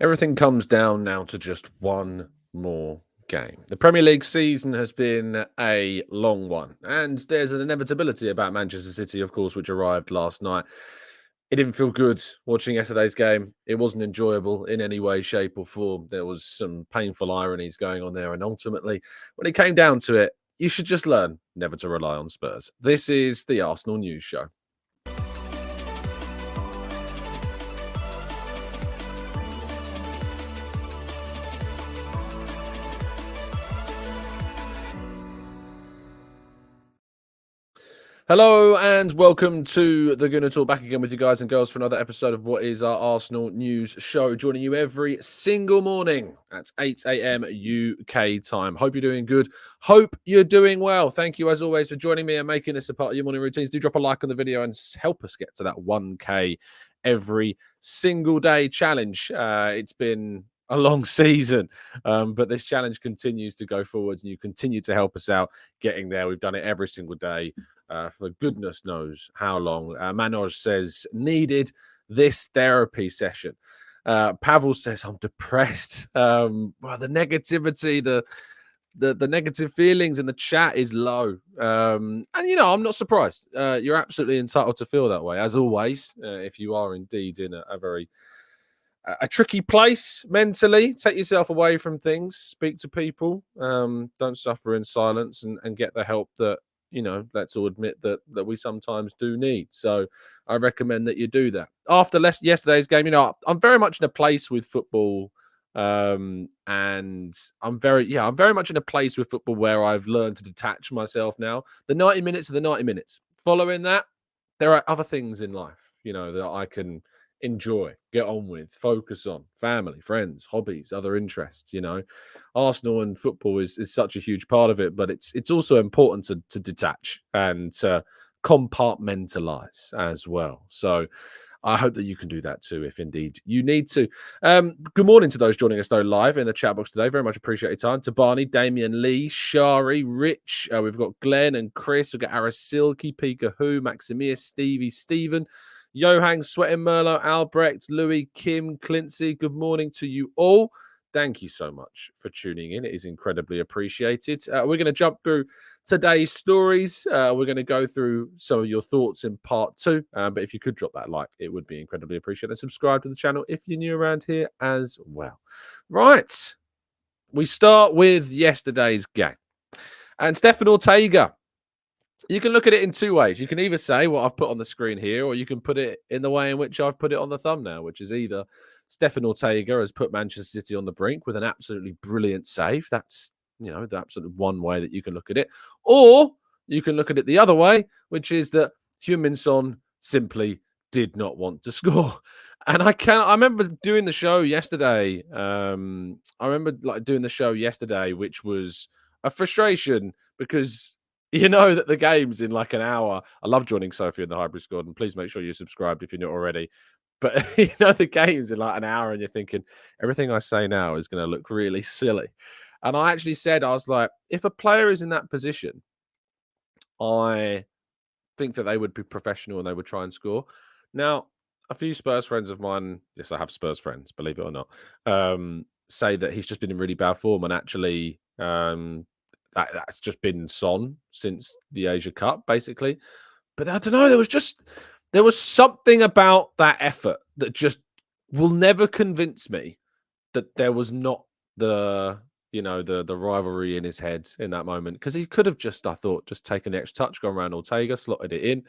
Everything comes down now to just one more game. The Premier League season has been a long one, and there's an inevitability about Manchester City, of course, which arrived last night. It didn't feel good watching yesterday's game. It wasn't enjoyable in any way, shape, or form. There was some painful ironies going on there, and ultimately, when it came down to it, you should just learn never to rely on Spurs. This is the Arsenal News Show. Hello and welcome to the Gooner Talk. Back again with you guys and girls for another episode of what is our Arsenal News Show. Joining you every single morning at 8 a.m. UK time. Hope you're doing good. Hope you're doing well. Thank you as always for joining me and making this a part of your morning routines. Do drop a like on the video and help us get to that 1K every single day challenge. It's been a long season, but this challenge continues to go forwards and you continue to help us out getting there. We've done it every single day. For goodness knows how long. Manoj says, needed this therapy session. Pavel says, I'm depressed. Well, the negativity, the negative feelings in the chat is low. And, you know, I'm not surprised. You're absolutely entitled to feel that way, as always, if you are indeed in a very tricky place mentally. Take yourself away from things. Speak to people. Don't suffer in silence and get the help that, you know, let's all admit that we sometimes do need. So I recommend that you do that. After yesterday's game, you know, I'm very much in a place with football, and I'm very much in a place with football where I've learned to detach myself now. The 90 minutes are the 90 minutes. Following that, there are other things in life, you know, that I can enjoy, get on with, focus on: family, friends, hobbies, other interests. You know, Arsenal and football is such a huge part of it, but it's also important to detach and to compartmentalize as well. So I hope that you can do that too, if indeed you need to. Good morning to those joining us though live in the chat box today. Very much appreciate your time. To Barney, Damien, Lee, Shari, Rich. We've got Glenn and Chris. We've got Arasilki, Pika Who, Maximia, Stevie, Stephen, Johan, Sweating, Merlo, Albrecht, Louis, Kim, Clincy. Good morning to you all. Thank you so much for tuning in. It is incredibly appreciated. We're going to jump through today's stories. We're going to go through some of your thoughts in part two. But if you could drop that like, it would be incredibly appreciated. And subscribe to the channel if you're new around here as well. Right. We start with yesterday's game. And Stefan Ortega. You can look at it in two ways. You can either say what I've put on the screen here, or you can put it in the way in which I've put it on the thumbnail, which is either Stefan Ortega has put Manchester City on the brink with an absolutely brilliant save. That's, you know, the absolute one way that you can look at it. Or you can look at it the other way, which is that Heung-min Son simply did not want to score. And I remember doing the show yesterday. Which was a frustration because you know that the game's in like an hour. I love joining Sophie in the hybrid squad, and please make sure you're subscribed if you're not already. But you know the game's in like an hour, and you're thinking everything I say now is going to look really silly. And I actually said, I was like, if a player is in that position, I think that they would be professional and they would try and score. Now, a few Spurs friends of mine, yes, I have Spurs friends, believe it or not, say that he's just been in really bad form, and actually, that's just been Son since the Asia Cup, basically. But I don't know. There was something about that effort that just will never convince me that there was not the rivalry in his head in that moment, because he could have just, I thought, just taken the extra touch, gone around Ortega, slotted it in,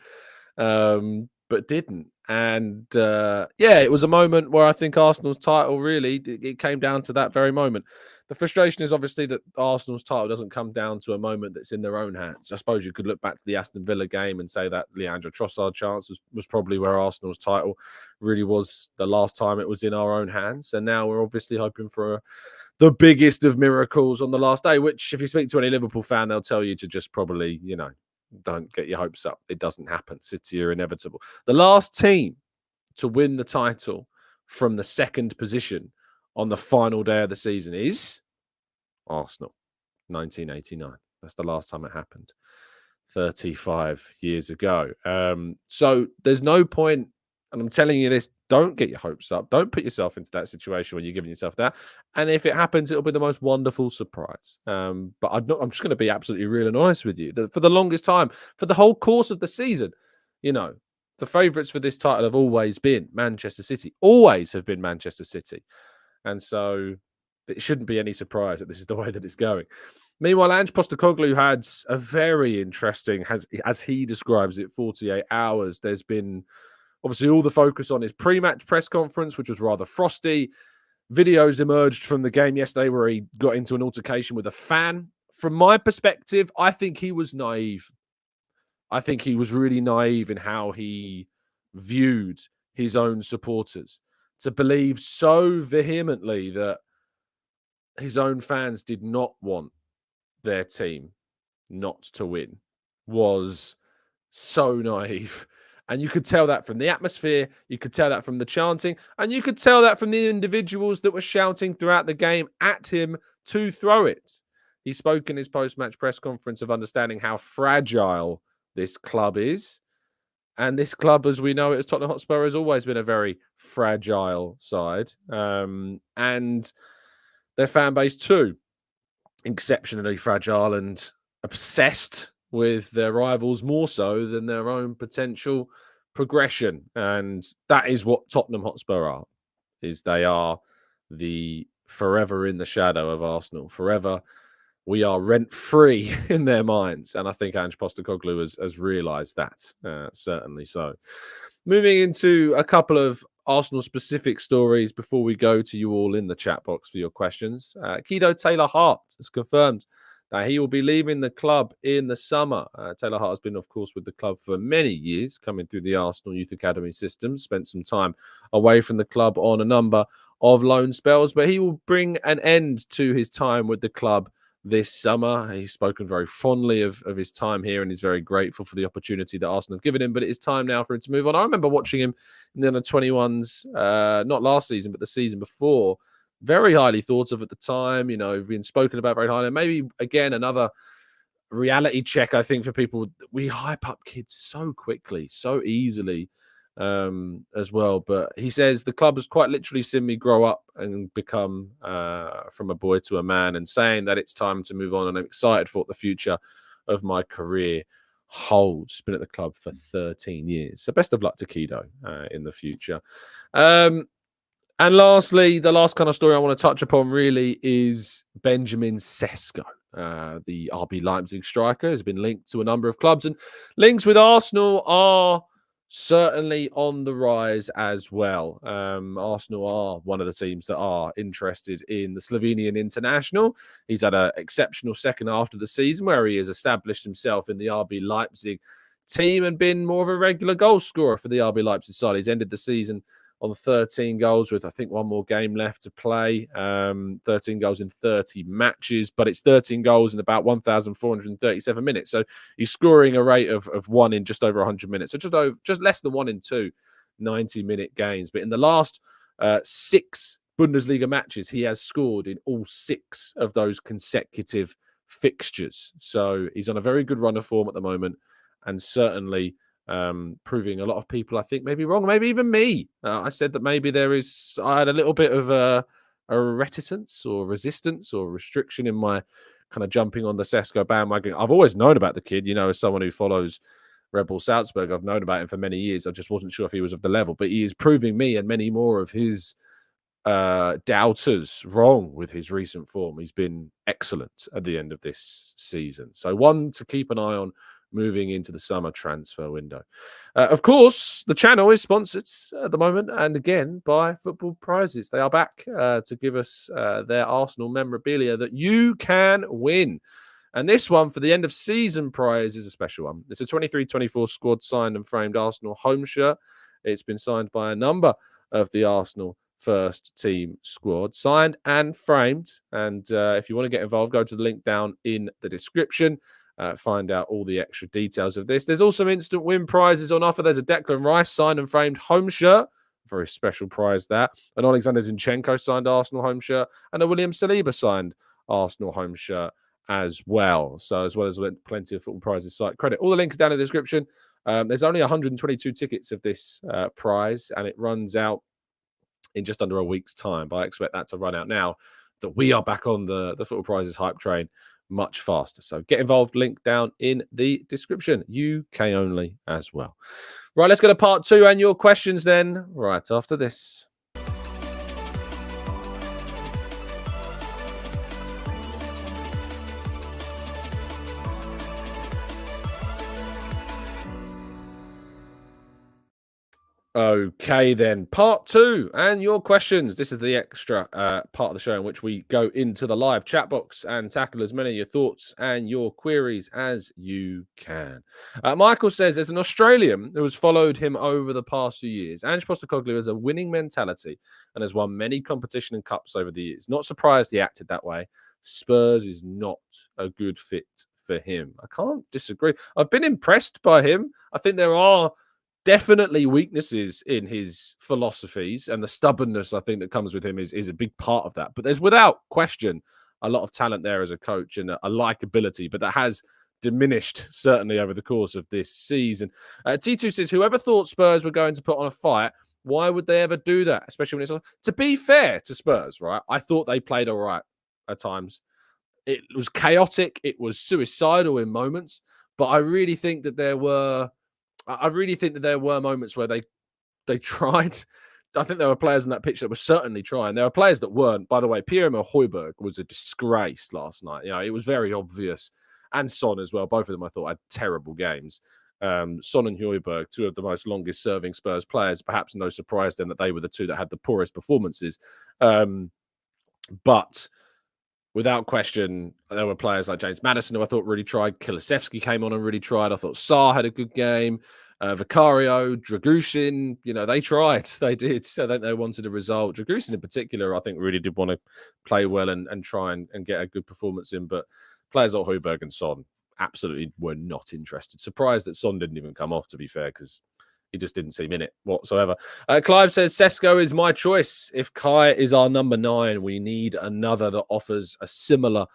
but didn't. And it was a moment where I think Arsenal's title really, it came down to that very moment. The frustration is obviously that Arsenal's title doesn't come down to a moment that's in their own hands. I suppose you could look back to the Aston Villa game and say that Leandro Trossard chance was probably where Arsenal's title really was the last time it was in our own hands. And now we're obviously hoping for the biggest of miracles on the last day, which if you speak to any Liverpool fan, they'll tell you to just probably, you know, don't get your hopes up. It doesn't happen. City are inevitable. The last team to win the title from the second position on the final day of the season is Arsenal, 1989. That's the last time it happened, 35 years ago. So there's no point And I'm telling you this, don't get your hopes up. Don't put yourself into that situation where you're giving yourself that. And if it happens, it'll be the most wonderful surprise. But I'm just going to be absolutely real and honest with you. For the longest time, for the whole course of the season, you know, the favourites for this title have always been Manchester City. Always have been Manchester City. And so it shouldn't be any surprise that this is the way that it's going. Meanwhile, Ange Postecoglou had a very interesting, as he describes it, 48 hours. There's been obviously all the focus on his pre-match press conference, which was rather frosty. Videos emerged from the game yesterday where he got into an altercation with a fan. From my perspective, I think he was naive. I think he was really naive in how he viewed his own supporters. To believe so vehemently that his own fans did not want their team not to win was so naive. And you could tell that from the atmosphere, you could tell that from the chanting, and you could tell that from the individuals that were shouting throughout the game at him to throw it. He spoke in his post-match press conference of understanding how fragile this club is. And this club, as we know it as Tottenham Hotspur, has always been a very fragile side. And their fan base too, exceptionally fragile and obsessed with their rivals more so than their own potential progression. And that is what Tottenham Hotspur are, is they are the forever in the shadow of Arsenal. Forever we are rent-free in their minds. And I think Ange Postecoglou has realised that, certainly so. Moving into a couple of Arsenal-specific stories before we go to you all in the chat box for your questions. Kido Taylor-Hart has confirmed that he will be leaving the club in the summer. Taylor-Hart has been, of course, with the club for many years, coming through the Arsenal Youth Academy system, spent some time away from the club on a number of loan spells, but he will bring an end to his time with the club this summer. He's spoken very fondly of his time here and he's very grateful for the opportunity that Arsenal have given him, but it is time now for him to move on. I remember watching him in the under-21s, not last season, but the season before. Very highly thought of at the time, been spoken about very highly. And maybe, again, another reality check, I think, for people. We hype up kids so quickly, so easily as well. But he says the club has quite literally seen me grow up and become from a boy to a man, and saying that it's time to move on. And I'm excited for what the future of my career holds. He's been at the club for 13 years. So best of luck to Kido in the future. And lastly, the last kind of story I want to touch upon really is Benjamin Sesko. The RB Leipzig striker has been linked to a number of clubs, and links with Arsenal are certainly on the rise as well. Arsenal are one of the teams that are interested in the Slovenian international. He's had an exceptional second half of the season where he has established himself in the RB Leipzig team and been more of a regular goal scorer for the RB Leipzig side. He's ended the season on 13 goals with, I think, one more game left to play. 13 goals in 30 matches, but it's 13 goals in about 1,437 minutes. So he's scoring a rate of one in just over 100 minutes. So just less than one in two 90-minute games. But in the last 6 Bundesliga matches, he has scored in all 6 of those consecutive fixtures. So he's on a very good run of form at the moment, and certainly proving a lot of people, I think, maybe wrong, maybe even me. I said that maybe I had a little bit of a reticence or resistance or restriction in my kind of jumping on the Sesko bandwagon. I've always known about the kid, as someone who follows Red Bull Salzburg. I've known about him for many years. I just wasn't sure if he was of the level, but he is proving me and many more of his doubters wrong with his recent form. He's been excellent at the end of this season. So one to keep an eye on moving into the summer transfer window. Of course, the channel is sponsored at the moment, and again, by Football Prizes. They are back to give us their Arsenal memorabilia that you can win. And this one, for the end of season prize, is a special one. It's a 23-24 squad signed and framed Arsenal home shirt. It's been signed by a number of the Arsenal first team squad, signed and framed. And if you want to get involved, go to the link down in the description. Find out all the extra details of this. There's also instant win prizes on offer. There's a Declan Rice signed and framed home shirt. Very special prize, that. An Alexander Zinchenko signed Arsenal home shirt. And a William Saliba signed Arsenal home shirt as well. So as well as plenty of football prizes site credit. All the links down in the description. There's only 122 tickets of this prize, and it runs out in just under a week's time. But I expect that to run out now that we are back on the Football Prizes hype train much faster. So get involved, link down in the description. UK only as well. Right, let's go to part 2 and your questions then right after this. Okay, then part 2 and your questions. This is the extra part of the show in which we go into the live chat box and tackle as many of your thoughts and your queries as you can. Michael says, as an Australian who has followed him over the past few years, Ange Postecoglou has a winning mentality and has won many competition and cups over the years. Not surprised he acted that way. Spurs is not a good fit for him. I can't disagree. I've been impressed by him. I think there are definitely weaknesses in his philosophies, and the stubbornness I think that comes with him is a big part of that. But there's without question a lot of talent there as a coach and a likability, but that has diminished certainly over the course of this season. T2 says, whoever thought Spurs were going to put on a fight, why would they ever do that? Especially when it's, to be fair to Spurs, right? I thought they played all right at times. It was chaotic. It was suicidal in moments, but I really think that there were moments where they tried. I think there were players on that pitch that were certainly trying. There were players that weren't. By the way, Pierre-Emile Højbjerg was a disgrace last night. You know, it was very obvious. And Son as well. Both of them, I thought, had terrible games. Son and Højbjerg, two of the most longest-serving Spurs players. Perhaps no surprise then that they were the two that had the poorest performances. But without question, there were players like James Maddison who I thought really tried. Kulusevski came on and really tried. I thought Sarr had a good game. Vicario, Dragusin, you know, they tried. They did. I think they wanted a result. Dragusin in particular, I think, really did want to play well and try and get a good performance in. But players like Højbjerg and Son absolutely were not interested. Surprised that Son didn't even come off, to be fair, because he just didn't seem in it whatsoever. Clive says, Sesko is my choice. If Kai is our number 9, we need another that offers a similar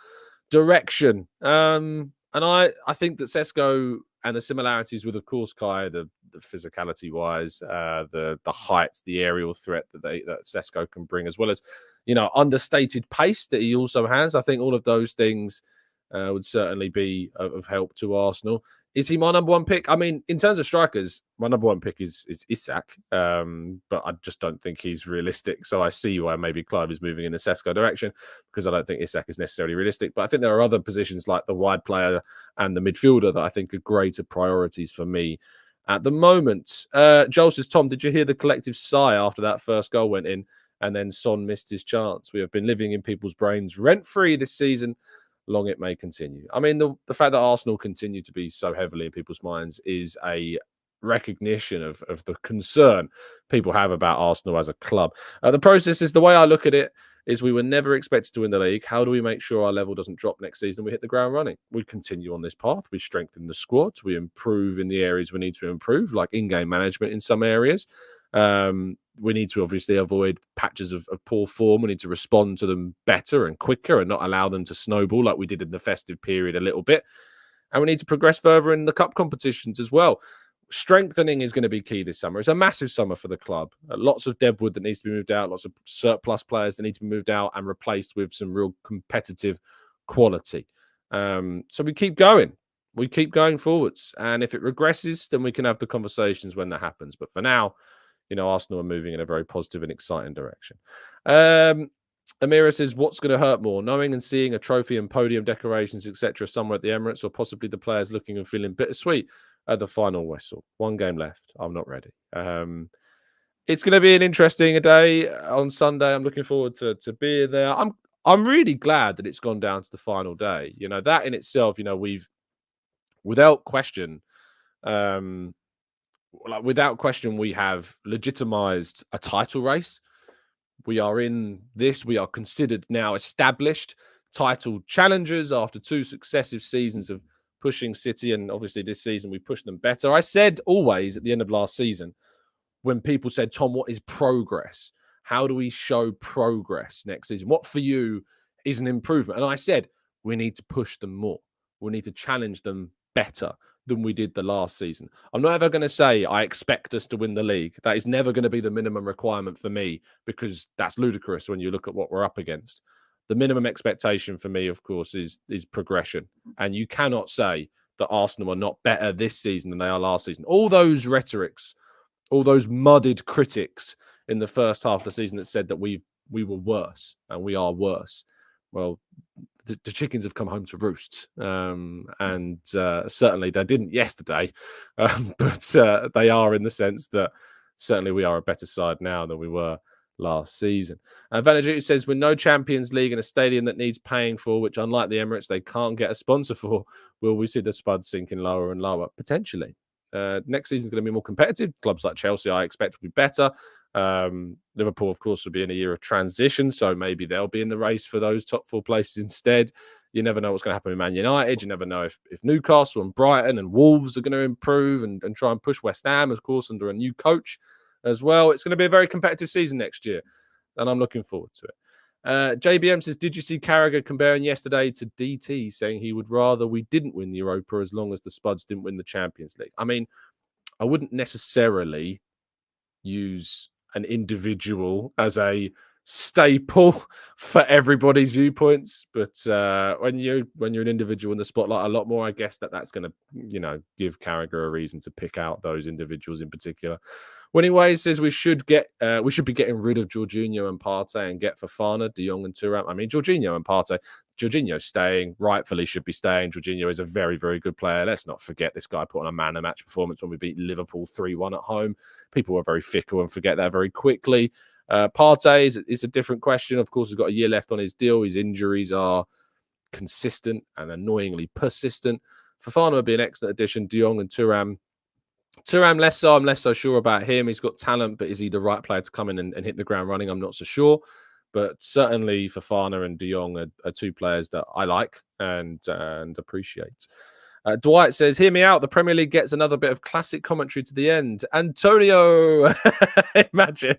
direction. And I think that Sesko and the similarities with, of course, Kai, the physicality-wise, the height, the aerial threat that Sesko can bring, as well as, you know, understated pace that he also has. I think all of those things would certainly be of help to Arsenal. Is he my number 1 pick? I mean, in terms of strikers, my number 1 pick is Isak, but I just don't think he's realistic. So I see why maybe Clive is moving in the Sesko direction, because I don't think Isak is necessarily realistic. But I think there are other positions like the wide player and the midfielder that I think are greater priorities for me at the moment. Joel says, Tom, did you hear the collective sigh after that first goal went in and then Son missed his chance? We have been living in people's brains rent-free this season. Long it may continue. I mean, the fact that Arsenal continue to be so heavily in people's minds is a recognition of the concern people have about Arsenal as a club. The process is, the way I look at it, is we were never expected to win the league. How do we make sure our level doesn't drop next season and we hit the ground running? We continue on this path. We strengthen the squad. We improve in the areas we need to improve, like in-game management in some areas. We need to obviously avoid patches of poor form. We need to respond to them better and quicker and not allow them to snowball like we did in the festive period a little bit. And we need to progress further in the cup competitions as well. Strengthening is going to be key this summer. It's a massive summer for the club. Lots of deadwood that needs to be moved out, lots of surplus players that need to be moved out and replaced with some real competitive quality. So we keep going. We keep going forwards. And if it regresses, then we can have the conversations when that happens. But for now, you know, Arsenal are moving in a very positive and exciting direction. Amira says, what's going to hurt more, knowing and seeing a trophy and podium decorations, etc., somewhere at the Emirates, or possibly the players looking and feeling bittersweet at the final whistle? 1 game left. I'm not ready. It's going to be an interesting day on Sunday. I'm looking forward to being there. I'm really glad that it's gone down to the final day. You know, that in itself, you know, we've, without question, we have legitimized a title race. We are in this. We are considered now established title challengers after 2 successive seasons of pushing City. And obviously this season we pushed them better. I said always at the end of last season, when people said, Tom, what is progress? How do we show progress next season? What for you is an improvement? And I said, we need to push them more. We need to challenge them better than we did the last season. I'm not ever going to say I expect us to win the league. That is never going to be the minimum requirement for me, because that's ludicrous when you look at what we're up against. The minimum expectation for me, of course, is progression. And you cannot say that Arsenal are not better this season than they are last season. All those rhetorics, all those mudded critics in the first half of the season that said that we were worse and we are worse. Well, the chickens have come home to roost, and certainly they didn't yesterday, but they are, in the sense that certainly we are a better side now than we were last season. Vanajuti says, with no Champions League in a stadium that needs paying for, which unlike the Emirates they can't get a sponsor for, will we see the Spuds sinking lower and lower? Potentially. Next season is going to be more competitive. Clubs like Chelsea, I expect, will be better. Liverpool, of course, will be in a year of transition, so maybe they'll be in the race for those top 4 places instead. You never know what's going to happen with Man United. You never know if Newcastle and Brighton and Wolves are going to improve and try and push West Ham, of course, under a new coach as well. It's going to be a very competitive season next year, and I'm looking forward to it. JBM says, did you see Carragher comparing yesterday to DT, saying he would rather we didn't win the Europa as long as the Spuds didn't win the Champions League? I mean, I wouldn't necessarily use an individual as a staple for everybody's viewpoints, but when you're an individual in the spotlight a lot more, I guess that's going to give Carragher a reason to pick out those individuals in particular. Winning Ways says we should be getting rid of Jorginho and Partey and get Fofana, De Jong and Thuram. I mean, Jorginho and Partey, Jorginho's staying, rightfully should be staying. Jorginho is a very, very good player. Let's not forget this guy put on a man-of-match performance when we beat Liverpool 3-1 at home. People are very fickle and forget that very quickly. Partey is a different question. Of course, he's got a year left on his deal. His injuries are consistent and annoyingly persistent. Fofana would be an excellent addition. De Jong and Thuram, less so. I'm less so sure about him. He's got talent, but is he the right player to come in and hit the ground running? I'm not so sure. But certainly Fofana and De Jong are 2 players that I like and appreciate. Dwight says, hear me out. The Premier League gets another bit of classic commentary to the end. Antonio, imagine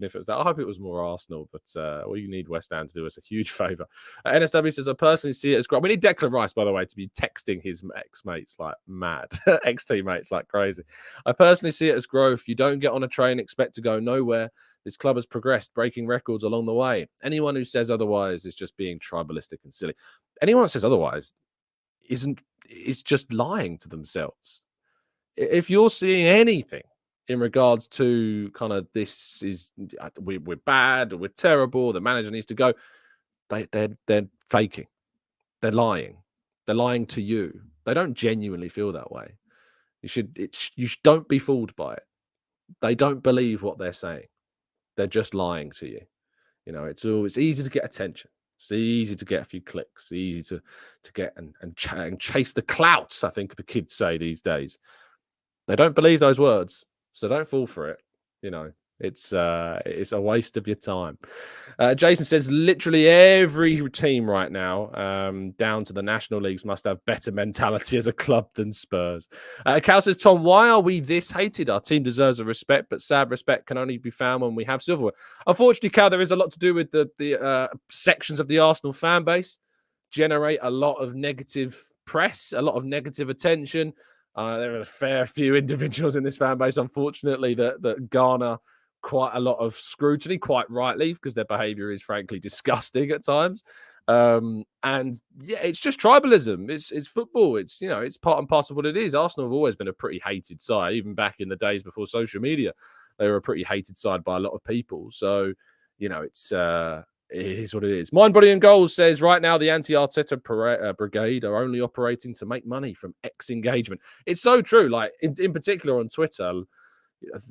if it was that. I hope it was more Arsenal, but we need West Ham to do us a huge favour. NSW says, I personally see it as growth. We need Declan Rice, by the way, to be texting his ex-mates like mad, ex-teammates like crazy. I personally see it as growth. You don't get on a train, expect to go nowhere. This club has progressed, breaking records along the way. Anyone who says otherwise is just being tribalistic and silly. Anyone that says otherwise is just lying to themselves. If you're seeing anything in regards to kind of this is we're bad or we're terrible, the manager needs to go, they're faking. They're lying. They're lying to you. They don't genuinely feel that way. You don't be fooled by it. They don't believe what they're saying. They're just lying to you. It's easy to get attention. It's easy to get a few clicks. It's easy to get and chase the clouts, I think the kids say these days. They don't believe those words. So don't fall for it. It's a waste of your time. Jason says literally every team right now, down to the national leagues, must have better mentality as a club than Spurs. Cal says, Tom, why are we this hated? Our team deserves a respect, but sad respect can only be found when we have silverware. Unfortunately, Cal, there is a lot to do with the sections of the Arsenal fan base generate a lot of negative press, a lot of negative attention. There are a fair few individuals in this fan base, unfortunately, that garner quite a lot of scrutiny, quite rightly, because their behaviour is frankly disgusting at times. And yeah, it's just tribalism. It's football. It's part and parcel of what it is. Arsenal have always been a pretty hated side, even back in the days before social media. They were a pretty hated side by a lot of people. So it is what it is. Mind, Body and Goals says, right now, the anti-Arteta brigade are only operating to make money from X engagement. It's so true. Like, in particular on Twitter,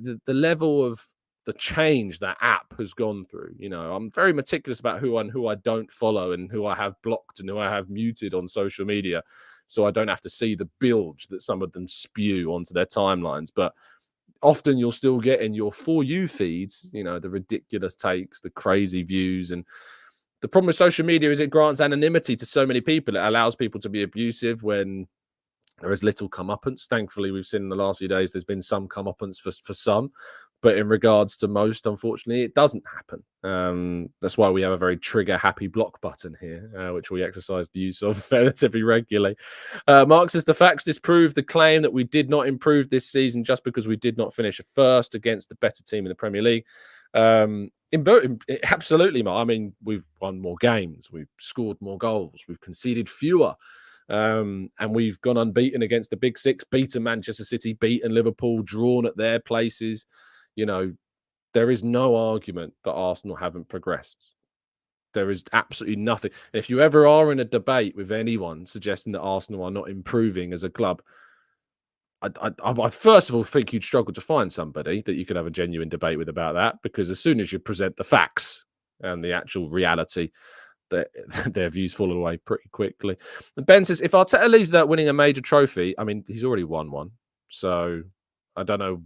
the level of the change that app has gone through. I'm very meticulous about who I don't follow and who I have blocked and who I have muted on social media, so I don't have to see the bilge that some of them spew onto their timelines. But often you'll still get in your For You feeds, the ridiculous takes, the crazy views. And the problem with social media is it grants anonymity to so many people. It allows people to be abusive when there is little comeuppance. Thankfully, we've seen in the last few days there's been some comeuppance for some. But in regards to most, unfortunately, it doesn't happen. That's why we have a very trigger-happy block button here, which we exercise the use of relatively regularly. Mark says, the facts disprove the claim that we did not improve this season just because we did not finish first against the better team in the Premier League. Absolutely, Mark. I mean, we've won more games. We've scored more goals. We've conceded fewer. And we've gone unbeaten against the Big Six, beaten Manchester City, beaten Liverpool, drawn at their places. You know, there is no argument that Arsenal haven't progressed. There is absolutely nothing. And if you ever are in a debate with anyone suggesting that Arsenal are not improving as a club, I first of all think you'd struggle to find somebody that you could have a genuine debate with about that, because as soon as you present the facts and the actual reality, their views fall away pretty quickly. And Ben says, if Arteta leaves without winning a major trophy, I mean, he's already won one. So I don't know.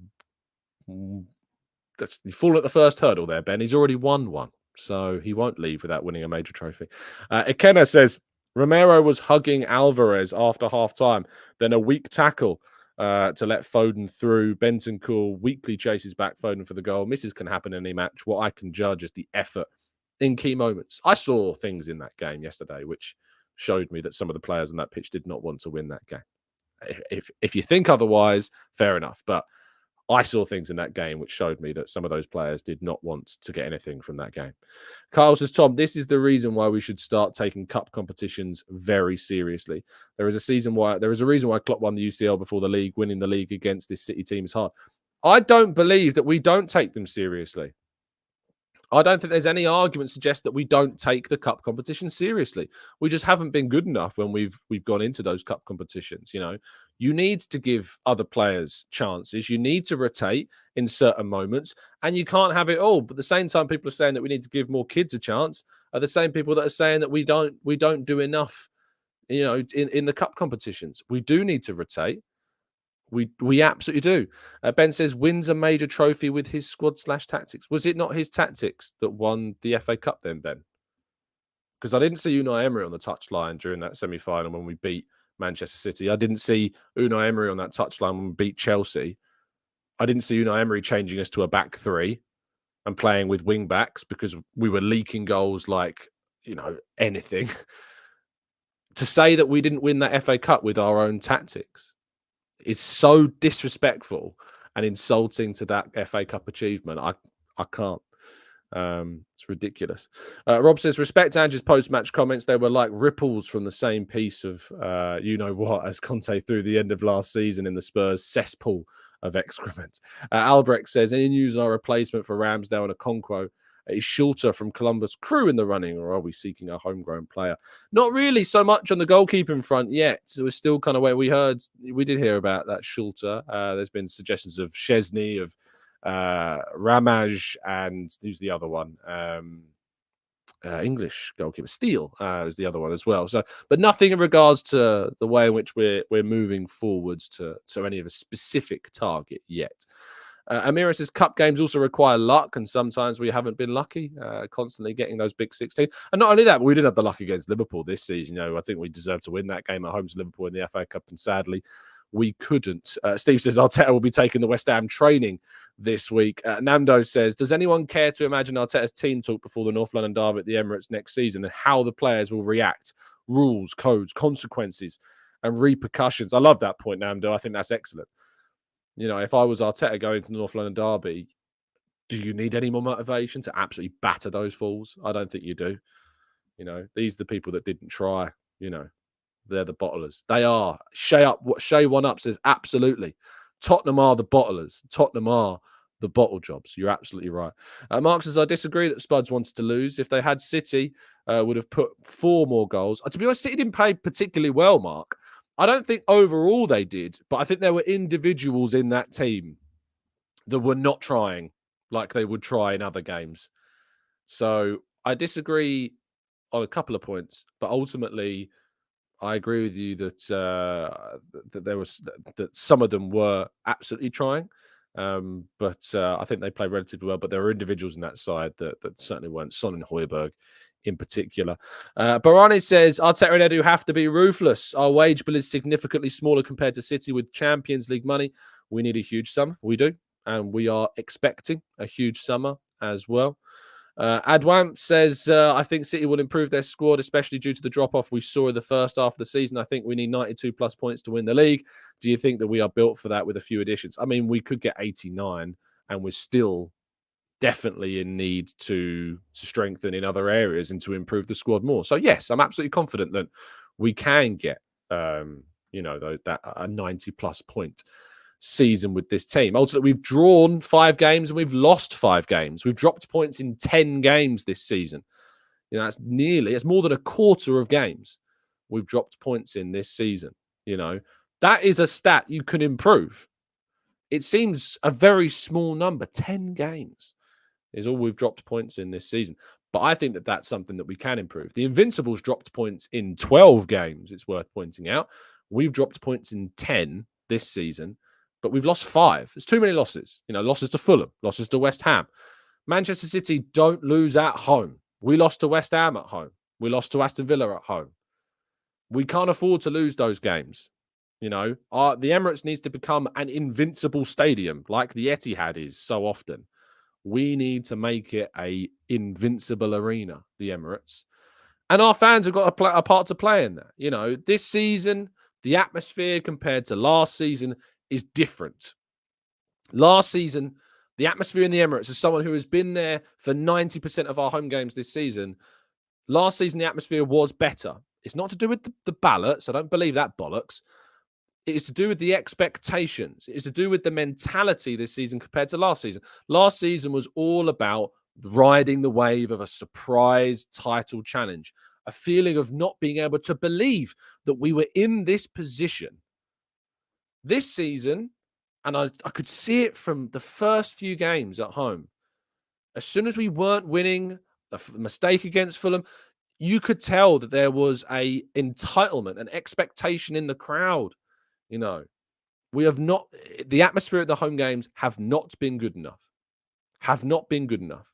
You fall at the first hurdle there, Ben. He's already won one. So he won't leave without winning a major trophy. Ikenna says, Romero was hugging Alvarez after half-time, then a weak tackle to let Foden through. Bentancur weakly chases back Foden for the goal. Misses can happen in any match. What I can judge is the effort in key moments. I saw things in that game yesterday which showed me that some of the players on that pitch did not want to win that game. If you think otherwise, fair enough. But I saw things in that game which showed me that some of those players did not want to get anything from that game. Kyle says, Tom, this is the reason why we should start taking cup competitions very seriously. There is a reason why Klopp won the UCL before the league. Winning the league against this City team is hard. I don't believe that we don't take them seriously. I don't think there's any argument to suggest that we don't take the cup competition seriously. We just haven't been good enough when we've gone into those cup competitions. You know, you need to give other players chances. You need to rotate in certain moments, and you can't have it all. But at the same time, people are saying that we need to give more kids a chance. Are the same people that are saying that we don't do enough. You know, in the cup competitions, we do need to rotate. We absolutely do. Ben says, wins a major trophy with his squad/tactics. Was it not his tactics that won the FA Cup then, Ben? Because I didn't see Unai Emery on the touchline during that semi-final when we beat Manchester City. I didn't see Unai Emery on that touchline when we beat Chelsea. I didn't see Unai Emery changing us to a back three and playing with wing backs because we were leaking goals like, you know, anything. To say that we didn't win that FA Cup with our own tactics is so disrespectful and insulting to that FA Cup achievement. I can't. It's ridiculous. Rob says, respect Ange's post-match comments. They were like ripples from the same piece of you know what, as Conte through the end of last season in the Spurs cesspool of excrement. Albrecht says, any news on our replacement for Ramsdale and Okonkwo? Is Schulter from Columbus Crew in the running, or are we seeking a homegrown player? Not really so much on the goalkeeping front yet. So we're still kind of where we did hear about that Schulter. There's been suggestions of Szczesny, of Ramaj, and who's the other one? English goalkeeper Steele is the other one as well. So, but nothing in regards to the way in which we're moving forwards to any of a specific target yet. Amira says, cup games also require luck, and sometimes we haven't been lucky, constantly getting those big 16. And not only that, but we didn't have the luck against Liverpool this season. You know, I think we deserved to win that game at home to Liverpool in the FA Cup, and sadly, we couldn't. Steve says, Arteta will be taking the West Ham training this week. Namdo says, does anyone care to imagine Arteta's team talk before the North London derby at the Emirates next season and how the players will react? Rules, codes, consequences, and repercussions. I love that point, Namdo. I think that's excellent. You know, if I was Arteta going to the North London derby, do you need any more motivation to absolutely batter those fools? I don't think you do. You know, these are the people that didn't try. You know, they're the bottlers. They are. Shay One Up says, absolutely. Tottenham are the bottlers. Tottenham are the bottle jobs. You're absolutely right. Mark says, I disagree that Spuds wanted to lose. If they had City, would have put 4 more goals. To be honest, City didn't play particularly well, Mark. I don't think overall they did, but I think there were individuals in that team that were not trying like they would try in other games. So I disagree on a couple of points, but ultimately I agree with you that that some of them were absolutely trying. But I think they played relatively well. But there were individuals in that side that certainly weren't. Son and Højbjerg in particular. Barani says, Arteta and Edu have to be ruthless. Our wage bill is significantly smaller compared to City with Champions League money. We need a huge sum. We do. and we are expecting a huge summer as well. Adwamp says, I think City will improve their squad, especially due to the drop-off we saw in the first half of the season. I think we need 92 plus points to win the league. Do you think that we are built for that with a few additions? I mean, we could get 89 and we're still definitely in need to strengthen in other areas and to improve the squad more. So, yes, I'm absolutely confident that we can get, that a 90 plus point season with this team. Ultimately, we've drawn 5 games and we've lost 5 games. We've dropped points in 10 games this season. It's more than a quarter of games we've dropped points in this season. That is a stat you can improve. It seems a very small number. 10 games is all we've dropped points in this season. But I think that that's something that we can improve. The Invincibles dropped points in 12 games, it's worth pointing out. We've dropped points in 10 this season, but we've lost 5. There's too many losses. Losses to Fulham, losses to West Ham. Manchester City don't lose at home. We lost to West Ham at home. We lost to Aston Villa at home. We can't afford to lose those games. The Emirates needs to become an invincible stadium like the Etihad is so often. We need to make it a invincible arena, the Emirates. And our fans have got a part to play in that. This season, the atmosphere compared to last season is different. Last season, the atmosphere in the Emirates, as someone who has been there for 90% of our home games this season, last season the atmosphere was better. It's not to do with the ballots. I don't believe that bollocks. It is to do with the expectations. It is to do with the mentality this season compared to last season. Last season was all about riding the wave of a surprise title challenge, a feeling of not being able to believe that we were in this position. This season, and I could see it from the first few games at home, as soon as we weren't winning, a mistake against Fulham, you could tell that there was a entitlement, an expectation in the crowd. We have not, the atmosphere at the home games have not been good enough. Have not been good enough.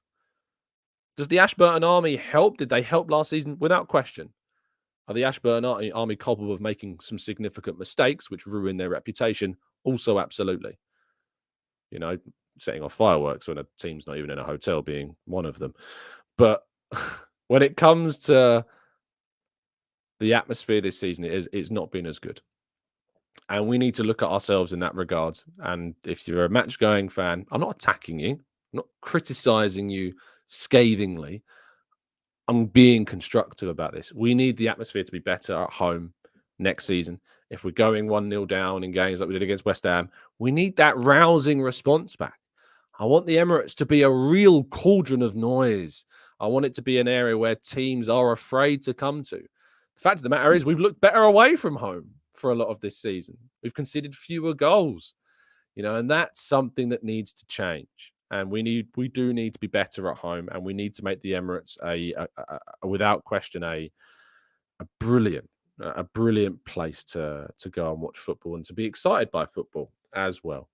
Does the Ashburton Army help? Did they help last season? Without question. Are the Ashburton Army culpable of making some significant mistakes which ruin their reputation? Also, absolutely. Setting off fireworks when a team's not even in a hotel being one of them. But when it comes to the atmosphere this season, it's not been as good. And we need to look at ourselves in that regard. And if you're a match-going fan, I'm not attacking you. I'm not criticizing you scathingly. I'm being constructive about this. We need the atmosphere to be better at home next season. If we're going 1-0 down in games like we did against West Ham, we need that rousing response back. I want the Emirates to be a real cauldron of noise. I want it to be an area where teams are afraid to come to. The fact of the matter is we've looked better away from home for a lot of this season. We've conceded fewer goals, and that's something that needs to change. And we do need to be better at home, and we need to make the Emirates without question a brilliant place to go and watch football and to be excited by football as well.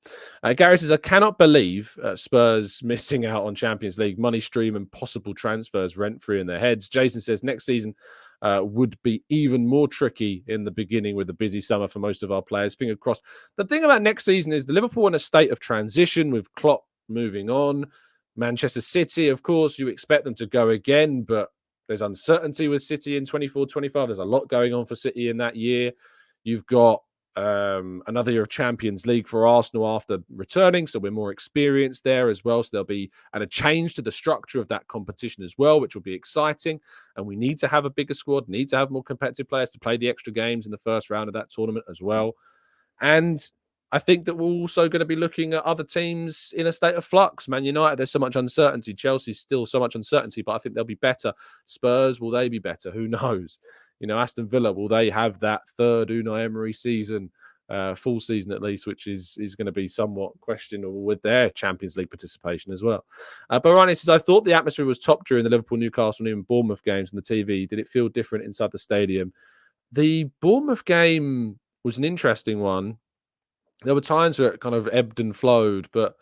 Gary says, I cannot believe Spurs missing out on Champions League money stream and possible transfers rent-free in their heads. Jason says next season would be even more tricky in the beginning with a busy summer for most of our players. Finger crossed. The thing about next season is the Liverpool in a state of transition with Klopp moving on. Manchester City, of course, you expect them to go again, but there's uncertainty with City in 24-25. There's a lot going on for City in that year. You've got another year of Champions League for Arsenal after returning, so we're more experienced there as well. So there'll be a change to the structure of that competition as well, which will be exciting. And we need to have a bigger squad, need to have more competitive players to play the extra games in the first round of that tournament as well. And I think that we're also going to be looking at other teams in a state of flux. Man United, there's so much uncertainty. Chelsea's still so much uncertainty, but I think they'll be better. Spurs, will they be better? Who knows? Aston Villa, will they have that third Unai Emery season, full season at least, which is going to be somewhat questionable with their Champions League participation as well. Barani says, I thought the atmosphere was top during the Liverpool, Newcastle, and even Bournemouth games on the TV. Did it feel different inside the stadium? The Bournemouth game was an interesting one. There were times where it kind of ebbed and flowed, but,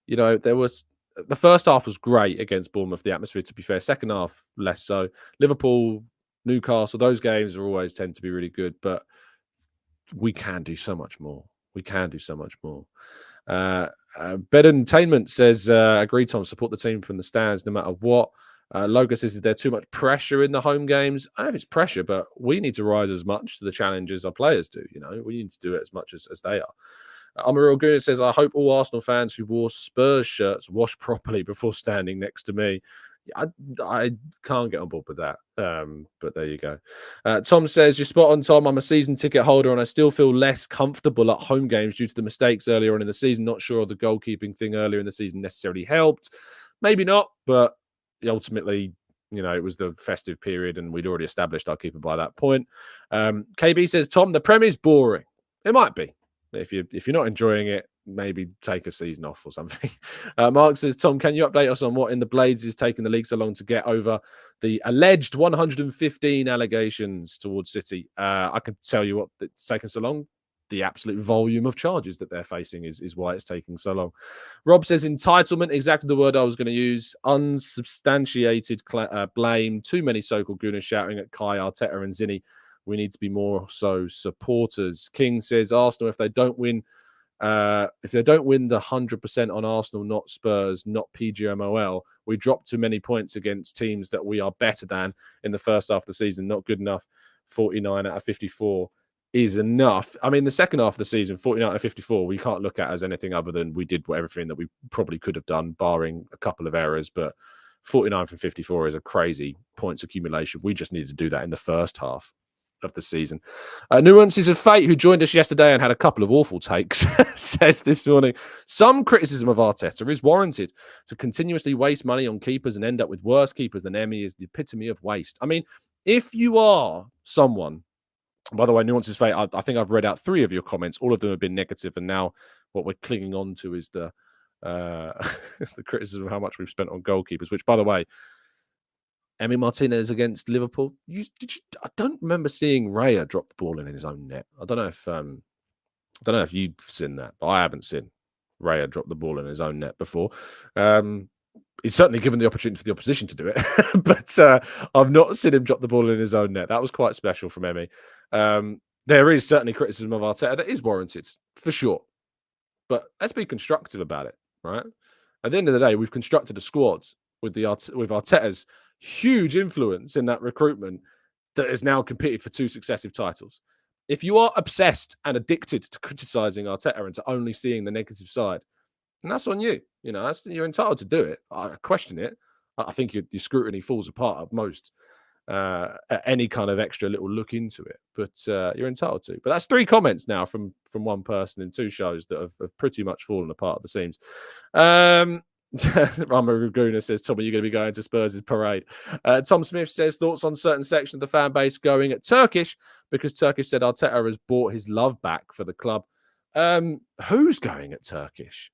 there was the first half was great against Bournemouth, the atmosphere, to be fair. Second half, less so. Liverpool, Newcastle, those games always tend to be really good, but we can do so much more. We can do so much more. Bedentainment says, agree, Tom, support the team from the stands no matter what. Loga says, is there too much pressure in the home games? I don't know if it's pressure, but we need to rise as much to the challenge as our players do. We need to do it as much as they are. Amaral Gooner says, I hope all Arsenal fans who wore Spurs shirts wash properly before standing next to me. I can't get on board with that. But there you go. Tom says, you're spot on, Tom. I'm a season ticket holder and I still feel less comfortable at home games due to the mistakes earlier on in the season. Not sure the goalkeeping thing earlier in the season necessarily helped. Maybe not, but ultimately, it was the festive period and we'd already established our keeper by that point. KB says, Tom, the Prem is boring. It might be. If you're not enjoying it, maybe take a season off or something. Mark says, Tom, can you update us on what in the Blades is taking the league so long to get over the alleged 115 allegations towards City? I can tell you what it's taken so long. The absolute volume of charges that they're facing is why it's taking so long. Rob says, entitlement, exactly the word I was going to use. Unsubstantiated blame. Too many so-called Gooners shouting at Kai, Arteta and Zinni. We need to be more so supporters. King says, Arsenal, if they don't win the 100% on Arsenal, not Spurs, not PGMOL, we drop too many points against teams that we are better than in the first half of the season. Not good enough. 49 out of 54 is enough. I mean, the second half of the season, 49 out of 54, we can't look at as anything other than we did everything that we probably could have done, barring a couple of errors. But 49 from 54 is a crazy points accumulation. We just needed to do that in the first half of the season. Nuances of Fate, who joined us yesterday and had a couple of awful takes, says this morning, some criticism of Arteta is warranted. To continuously waste money on keepers and end up with worse keepers than Emmy is the epitome of waste. I mean, if you are someone, by the way, Nuances of Fate, I think I've read out 3 of your comments. All of them have been negative, and now what we're clinging on to is the criticism of how much we've spent on goalkeepers, which, by the way, Emi Martinez against Liverpool. I don't remember seeing Raya drop the ball in his own net. I don't know if you've seen that, but I haven't seen Raya drop the ball in his own net before. He's certainly given the opportunity for the opposition to do it, but I've not seen him drop the ball in his own net. That was quite special from Emi. There is certainly criticism of Arteta that is warranted, for sure. But let's be constructive about it, right? At the end of the day, we've constructed a squad with Arteta's huge influence in that recruitment that has now competed for 2 successive titles. If you are obsessed and addicted to criticizing Arteta and to only seeing the negative side, and that's on you. You're entitled to do it. I question it. I think your scrutiny falls apart at most at any kind of extra little look into it. But you're entitled to. But that's 3 comments now from one person in 2 shows that have pretty much fallen apart at the seams. Rama Raguna says, Tom, are you going to be going to Spurs' parade? Tom Smith says, thoughts on certain section of the fan base going at Turkish because Turkish said Arteta has bought his love back for the club. Who's going at Turkish?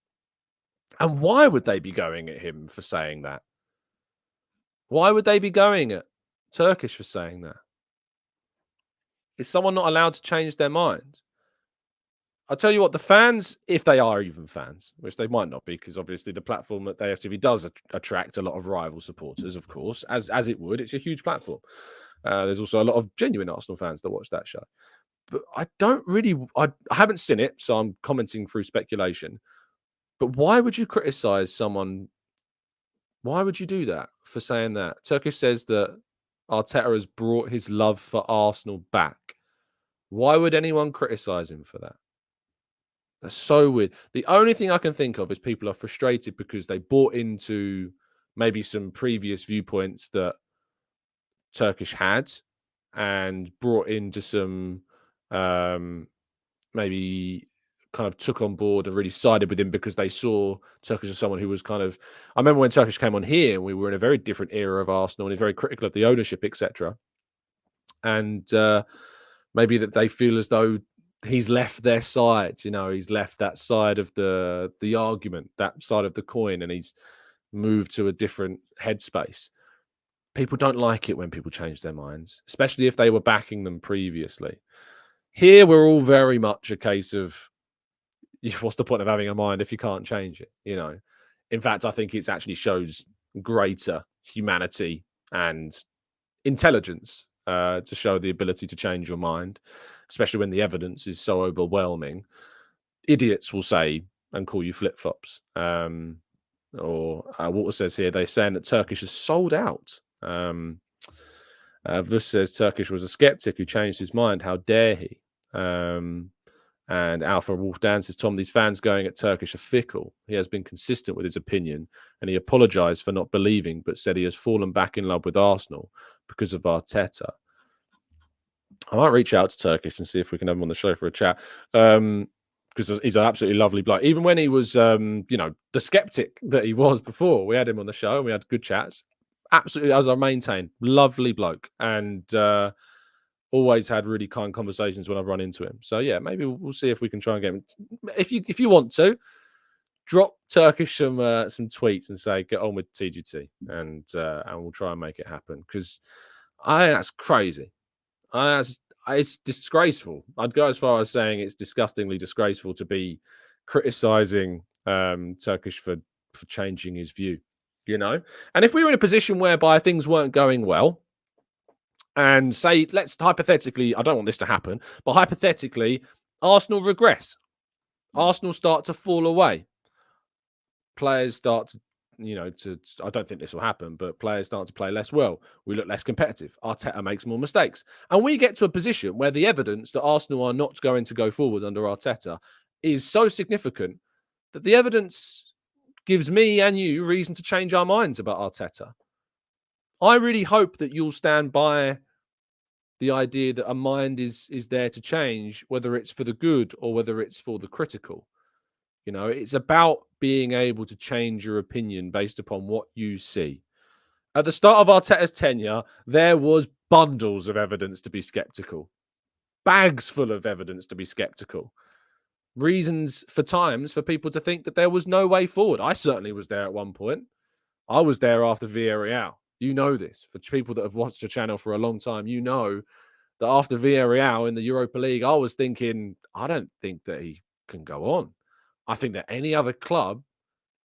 And why would they be going at him for saying that? Why would they be going at Turkish for saying that? Is someone not allowed to change their mind? I'll tell you what, the fans, if they are even fans, which they might not be, because obviously the platform at AFTV does attract a lot of rival supporters, of course, as it would. It's a huge platform. There's also a lot of genuine Arsenal fans that watch that show. But I haven't seen it, so I'm commenting through speculation. But why would you criticize someone? Why would you do that for saying that? Turkish says that Arteta has brought his love for Arsenal back. Why would anyone criticize him for that? That's so weird. The only thing I can think of is people are frustrated because they bought into maybe some previous viewpoints that Turkish had and brought into some maybe kind of took on board and really sided with him because they saw Turkish as someone who was kind of... I remember when Turkish came on here, we were in a very different era of Arsenal and he's very critical of the ownership, etc. And maybe that they feel as though he's left their side, he's left that side of the argument, that side of the coin, and he's moved to a different headspace. People don't like it when people change their minds, especially if they were backing them previously. Here, we're all very much a case of, what's the point of having a mind if you can't change it? In fact, I think it actually shows greater humanity and intelligence to show the ability to change your mind, especially when the evidence is so overwhelming. Idiots will say and call you flip-flops. Or Walter says here, they're saying that Turkish is sold out. This says Turkish was a skeptic who changed his mind. How dare he? And Alpha Wolf Dan says, Tom, these fans going at Turkish are fickle. He has been consistent with his opinion, and he apologised for not believing, but said he has fallen back in love with Arsenal because of Arteta. I might reach out to Turkish and see if we can have him on the show for a chat. Because he's an absolutely lovely bloke. Even when he was, the skeptic that he was before, we had him on the show and we had good chats. Absolutely, as I maintain, lovely bloke, and always had really kind conversations when I've run into him. So yeah, maybe we'll see if we can try and get him. If you want to, drop Turkish some tweets and say get on with TGT, and we'll try and make it happen, because that's crazy. It's disgraceful. I'd go as far as saying it's disgustingly disgraceful to be criticizing Turkish for changing his view, And if we were in a position whereby things weren't going well, and say, let's hypothetically, I don't want this to happen, but hypothetically, Arsenal regress. Arsenal start to fall away. Players start to, I don't think this will happen, but players start to play less well. We look less competitive. Arteta makes more mistakes. And we get to a position where the evidence that Arsenal are not going to go forward under Arteta is so significant that the evidence gives me and you reason to change our minds about Arteta. I really hope that you'll stand by the idea that a mind is there to change, whether it's for the good or whether it's for the critical. It's about being able to change your opinion based upon what you see. At the start of Arteta's tenure, there was bundles of evidence to be skeptical, bags full of evidence to be skeptical, reasons for times for people to think that there was no way forward. I certainly was there at one point. I was there after Villarreal. You know this. For people that have watched the channel for a long time, you know that after Villarreal in the Europa League, I was thinking, I don't think that he can go on. I think that any other club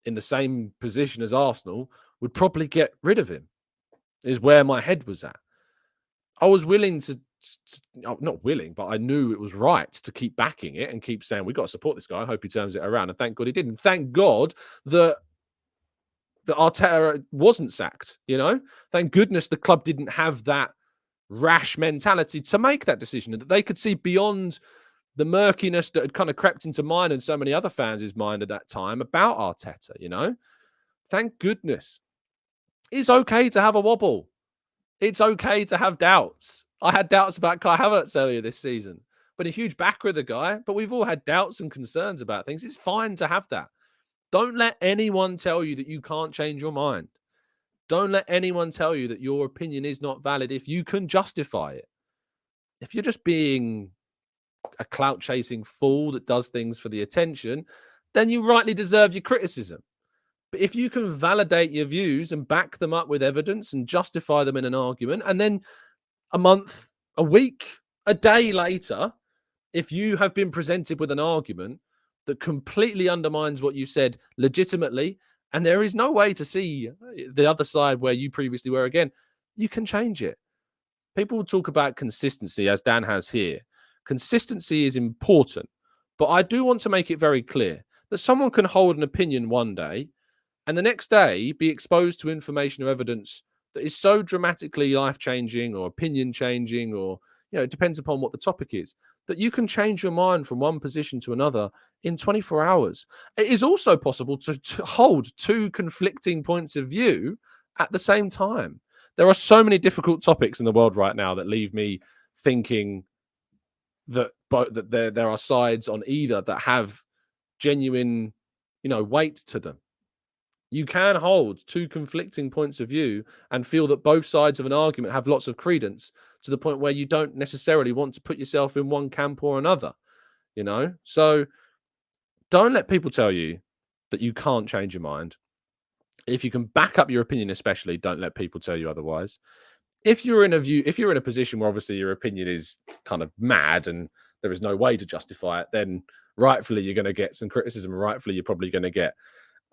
in the same position as Arsenal would probably get rid of him, is where my head was at. I was willing to not willing, but I knew it was right to keep backing it and keep saying, we've got to support this guy. I hope he turns it around. And thank God he didn't. Thank God that Arteta wasn't sacked, Thank goodness the club didn't have that rash mentality to make that decision, and that they could see beyond the murkiness that had kind of crept into mine and so many other fans' mind at that time about Arteta, Thank goodness. It's okay to have a wobble. It's okay to have doubts. I had doubts about Kai Havertz earlier this season, but a huge backer of the guy, but we've all had doubts and concerns about things. It's fine to have that. Don't let anyone tell you that you can't change your mind. Don't let anyone tell you that your opinion is not valid if you can justify it. If you're just being a clout-chasing fool that does things for the attention, then you rightly deserve your criticism. But if you can validate your views and back them up with evidence and justify them in an argument, and then a month, a week, a day later, if you have been presented with an argument that completely undermines what you said legitimately, and there is no way to see the other side where you previously were again, you can change it. People talk about consistency, as Dan has here. Consistency is important, but I do want to make it very clear that someone can hold an opinion one day and the next day be exposed to information or evidence that is so dramatically life-changing or opinion-changing, or, it depends upon what the topic is, that you can change your mind from one position to another in 24 hours. It is also possible to hold two conflicting points of view at the same time. There are so many difficult topics in the world right now that leave me thinking that there are sides on either that have genuine, weight to them. You can hold two conflicting points of view and feel that both sides of an argument have lots of credence, to the point where you don't necessarily want to put yourself in one camp or another, So don't let people tell you that you can't change your mind. If you can back up your opinion, especially, don't let people tell you otherwise. If you're in a position where obviously your opinion is kind of mad and there is no way to justify it, then rightfully you're going to get some criticism. Rightfully, you're probably going to get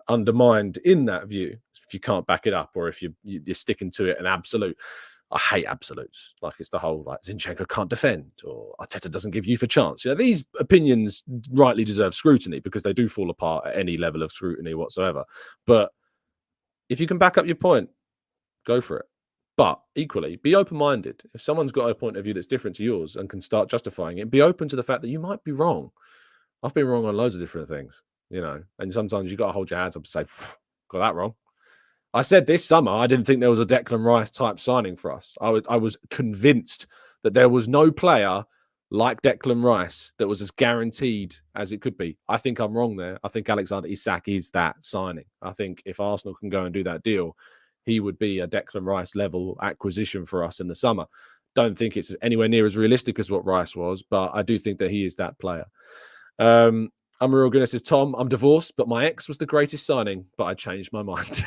undermined in that view if you can't back it up, or if you're sticking to it an absolute. I hate absolutes. Like it's the whole like Zinchenko can't defend or Arteta doesn't give youth a chance. These opinions rightly deserve scrutiny because they do fall apart at any level of scrutiny whatsoever. But if you can back up your point, go for it. But equally, be open-minded. If someone's got a point of view that's different to yours and can start justifying it, be open to the fact that you might be wrong. I've been wrong on loads of different things, and sometimes you got to hold your hands up and say, got that wrong. I said this summer, I didn't think there was a Declan Rice type signing for us. I was convinced that there was no player like Declan Rice that was as guaranteed as it could be. I think I'm wrong there. I think Alexander Isak is that signing. I think if Arsenal can go and do that deal, he would be a Declan Rice level acquisition for us in the summer. Don't think it's anywhere near as realistic as what Rice was, but I do think that he is that player. I'm a real goodness says, Tom, I'm divorced, but my ex was the greatest signing, but I changed my mind.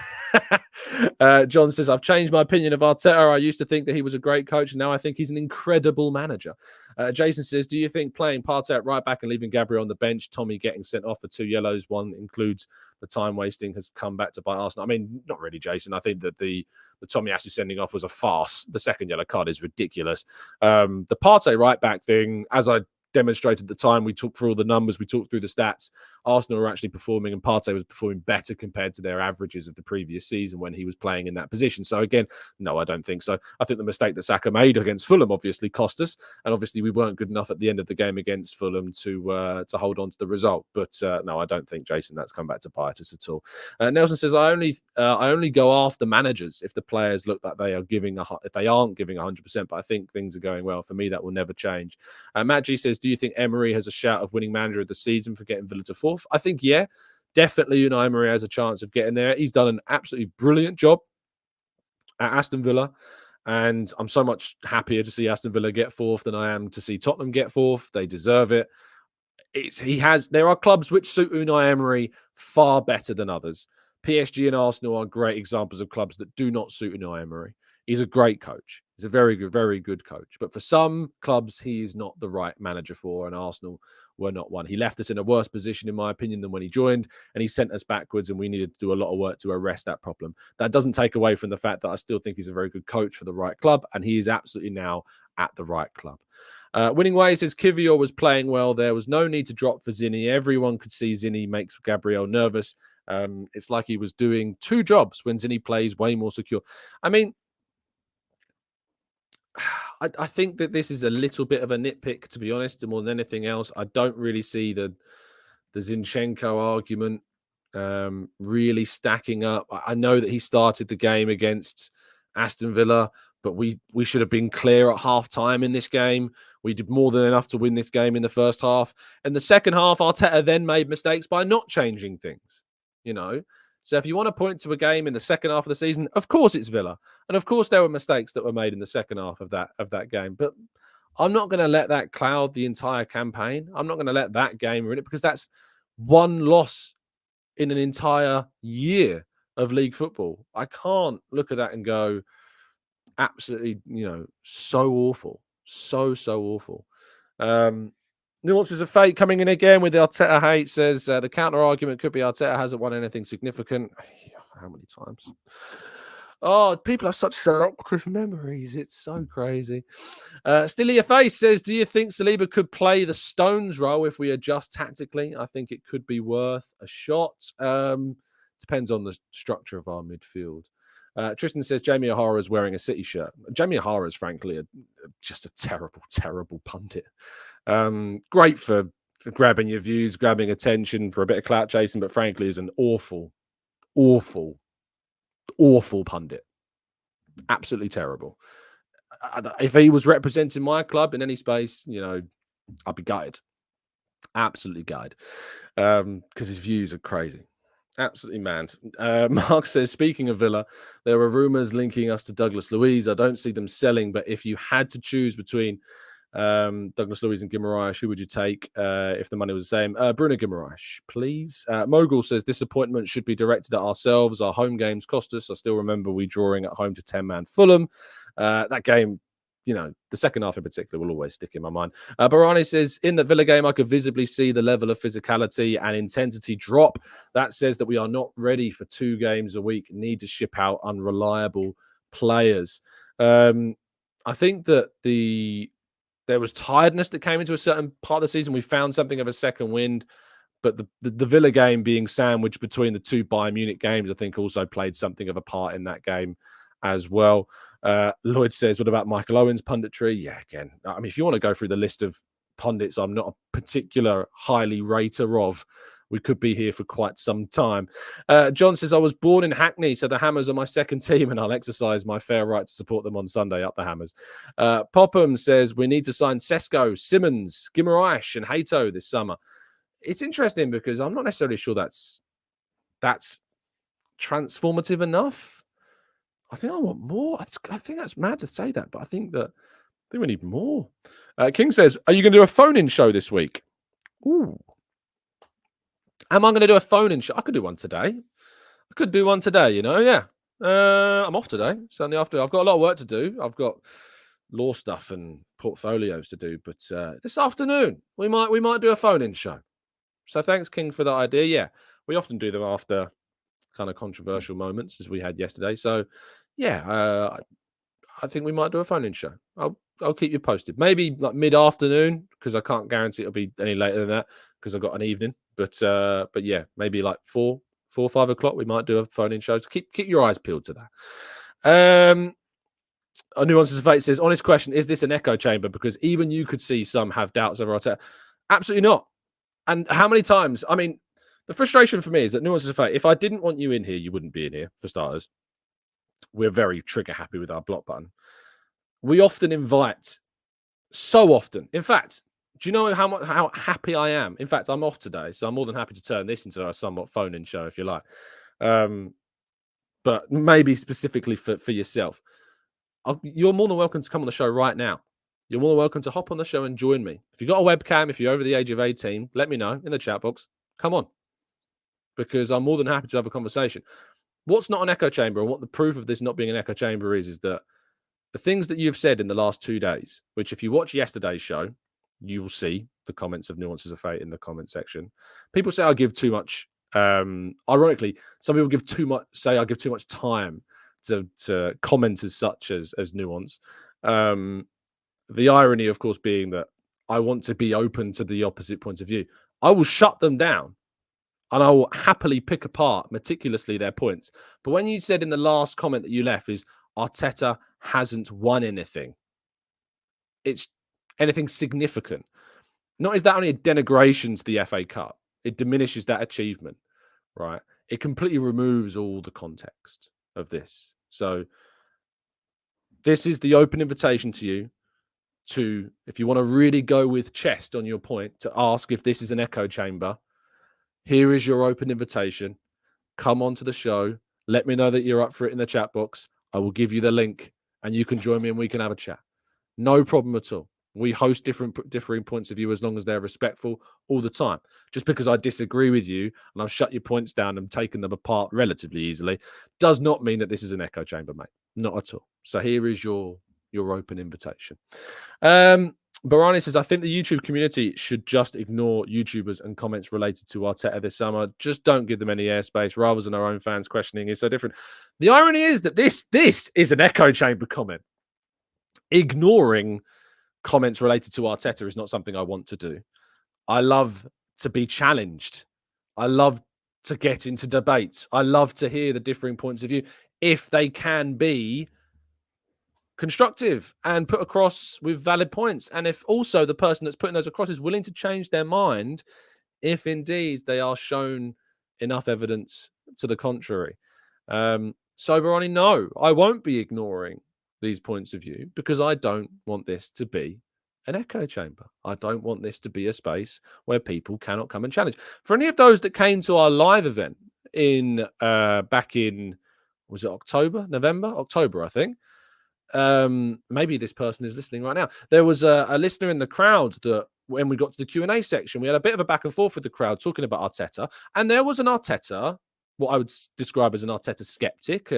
John says, I've changed my opinion of Arteta. I used to think that he was a great coach, and now I think he's an incredible manager. Jason says, do you think playing Partey at right back and leaving Gabriel on the bench, Tommy getting sent off for 2 yellows, one includes the time wasting, has come back to bite Arsenal? I mean, not really, Jason. I think that the Tommy Asu sending off was a farce. The second yellow card is ridiculous. The Partey right back thing, as I demonstrated the time we took through all the numbers, we talked through the stats, Arsenal were actually performing and Partey was performing better compared to their averages of the previous season when he was playing in that position. So again, no, I don't think so. I think the mistake that Saka made against Fulham obviously cost us, and obviously we weren't good enough at the end of the game against Fulham to hold on to the result. But no, I don't think, Jason, that's come back to bite us at all. Nelson says, I only go after managers if the players look like they aren't giving 100%, but I think things are going well. For me, that will never change. Matt G says, do you think Emery has a shout of winning manager of the season for getting Villa to 4th? I think, yeah, definitely Unai Emery has a chance of getting there. He's done an absolutely brilliant job at Aston Villa, and I'm so much happier to see Aston Villa get 4th than I am to see Tottenham get 4th. They deserve it. There are clubs which suit Unai Emery far better than others. PSG and Arsenal are great examples of clubs that do not suit Unai Emery. He's a great coach. He's a very good coach. But for some clubs, he is not the right manager for, and Arsenal were not one. He left us in a worse position, in my opinion, than when he joined, and he sent us backwards, and we needed to do a lot of work to arrest that problem. That doesn't take away from the fact that I still think he's a very good coach for the right club, and he is absolutely now at the right club. Winning Way says, Kivior was playing well. There was no need to drop for Zinni. Everyone could see Zinni makes Gabriel nervous. It's like he was doing 2 jobs when Zinni plays way more secure. I mean, I think that this is a little bit of a nitpick, to be honest, more than anything else. I don't really see the Zinchenko argument really stacking up. I know that he started the game against Aston Villa, but we should have been clear at half-time in this game. We did more than enough to win this game in the first half. In the second half, Arteta then made mistakes by not changing things, So if you want to point to a game in the second half of the season, of course it's Villa. And of course there were mistakes that were made in the second half of that game. But I'm not going to let that cloud the entire campaign. I'm not going to let that game ruin it, because that's one loss in an entire year of league football. I can't look at that and go, absolutely, so awful. So awful. Nuances of Fate coming in again with the Arteta hate says the counter argument could be Arteta hasn't won anything significant. How many times? Oh, people have such selective memories. It's so crazy. Stilly Face says, do you think Saliba could play the Stones role if we adjust tactically? I think it could be worth a shot. Depends on the structure of our midfield. Tristan says Jamie O'Hara is wearing a City shirt. Jamie O'Hara is frankly just a terrible pundit. Great for grabbing your views, grabbing attention for a bit of clout chasing, but frankly is an awful pundit. Absolutely terrible. If he was representing my club in any space, I'd be gutted. Absolutely gutted. Because his views are crazy. Absolutely mad. Mark says, speaking of Villa, there are rumours linking us to Douglas Luiz. I don't see them selling, but if you had to choose between Douglas Luiz and Guimaraes, who would you take if the money was the same? Bruno Guimaraes, please. Mogul says, disappointment should be directed at ourselves. Our home games cost us. I still remember we drawing at home to 10-man Fulham. That game, the second half in particular will always stick in my mind. Barani says, in the Villa game, I could visibly see the level of physicality and intensity drop. That says that we are not ready for 2 games a week, need to ship out unreliable players. I think that there was tiredness that came into a certain part of the season. We found something of a second wind, but the Villa game being sandwiched between the two Bayern Munich games, I think also played something of a part in that game as well. Lloyd says, what about Michael Owen's punditry? Yeah, again, I mean, if you want to go through the list of pundits I'm not a particular highly rater of, we could be here for quite some time. John says, I was born in Hackney, so the Hammers are my second team, and I'll exercise my fair right to support them on Sunday. Up the Hammers. Popham says, we need to sign Sesko, Simmons, Guimaraes, and Hato this summer. It's interesting because I'm not necessarily sure that's transformative enough. I think I want more. I think that's mad to say that, but I think we need more. King says, are you going to do a phone-in show this week? Ooh. Am I going to do a phone-in show? I could do one today. Yeah. I'm off today. So in the afternoon, I've got a lot of work to do. I've got law stuff and portfolios to do. But this afternoon, we might do a phone-in show. So thanks, King, for that idea. Yeah, we often do them after kind of controversial moments, as we had yesterday. So, yeah, I think we might do a phone-in show. I'll keep you posted. Maybe like mid-afternoon, because I can't guarantee it'll be any later than that because I've got an evening. But yeah, maybe like 4 or 5 o'clock, we might do a phone-in show. So keep your eyes peeled to that. Nuances of Fate says, honest question, is this an echo chamber? Because even you could see some have doubts over Arteta. Absolutely not. And how many times? I mean, the frustration for me is that Nuances of Fate, if I didn't want you in here, you wouldn't be in here, for starters. We're very trigger happy with our block button. We often invite, so often. In fact, do you know how happy I am? In fact, I'm off today, so I'm more than happy to turn this into a somewhat phone-in show, if you like. But maybe specifically for yourself. You're more than welcome to come on the show right now. You're more than welcome to hop on the show and join me. If you've got a webcam, if you're over the age of 18, let me know in the chat box. Come on. Because I'm more than happy to have a conversation. What's not an echo chamber, and what the proof of this not being an echo chamber is that the things that you've said in the last 2 days, which if you watch yesterday's show, you will see the comments of Nuances of Fate in the comment section. People say I give too much. Ironically, some people say I give too much time to commenters such as Nuance. The irony, of course, being that I want to be open to the opposite point of view. I will shut them down and I will happily pick apart meticulously their points. But when you said in the last comment that you left is Arteta hasn't won anything, it's anything significant. Not is that only a denigration to the FA Cup, it diminishes that achievement, right? It completely removes all the context of this. So this is the open invitation to you to, if you want to really go with chest on your point, to ask if this is an echo chamber. Here is your open invitation. Come on to the show. Let me know that you're up for it in the chat box. I will give you the link and you can join me and we can have a chat. No problem at all. We host differing points of view as long as they're respectful all the time. Just because I disagree with you and I've shut your points down and taken them apart relatively easily does not mean that this is an echo chamber, mate. Not at all. So here is your open invitation. Barani says, I think the YouTube community should just ignore YouTubers and comments related to Arteta this summer. Just don't give them any airspace rather than our own fans questioning is so different. The irony is that this is an echo chamber comment. Ignoring comments related to Arteta is not something I want to do. I love to be challenged. I love to get into debates. I love to hear the differing points of view if they can be constructive and put across with valid points. And if also the person that's putting those across is willing to change their mind, if indeed they are shown enough evidence to the contrary. So, Barani, no, I won't be ignoring these points of view because I don't want this to be an echo chamber. I don't want this to be a space where people cannot come and challenge. For any of those that came to our live event in back in, was it October, I think. Maybe this person is listening right now. There was a listener in the crowd that when we got to the Q&A section, we had a bit of a back and forth with the crowd talking about Arteta, and there was an Arteta, what I would describe as an Arteta skeptic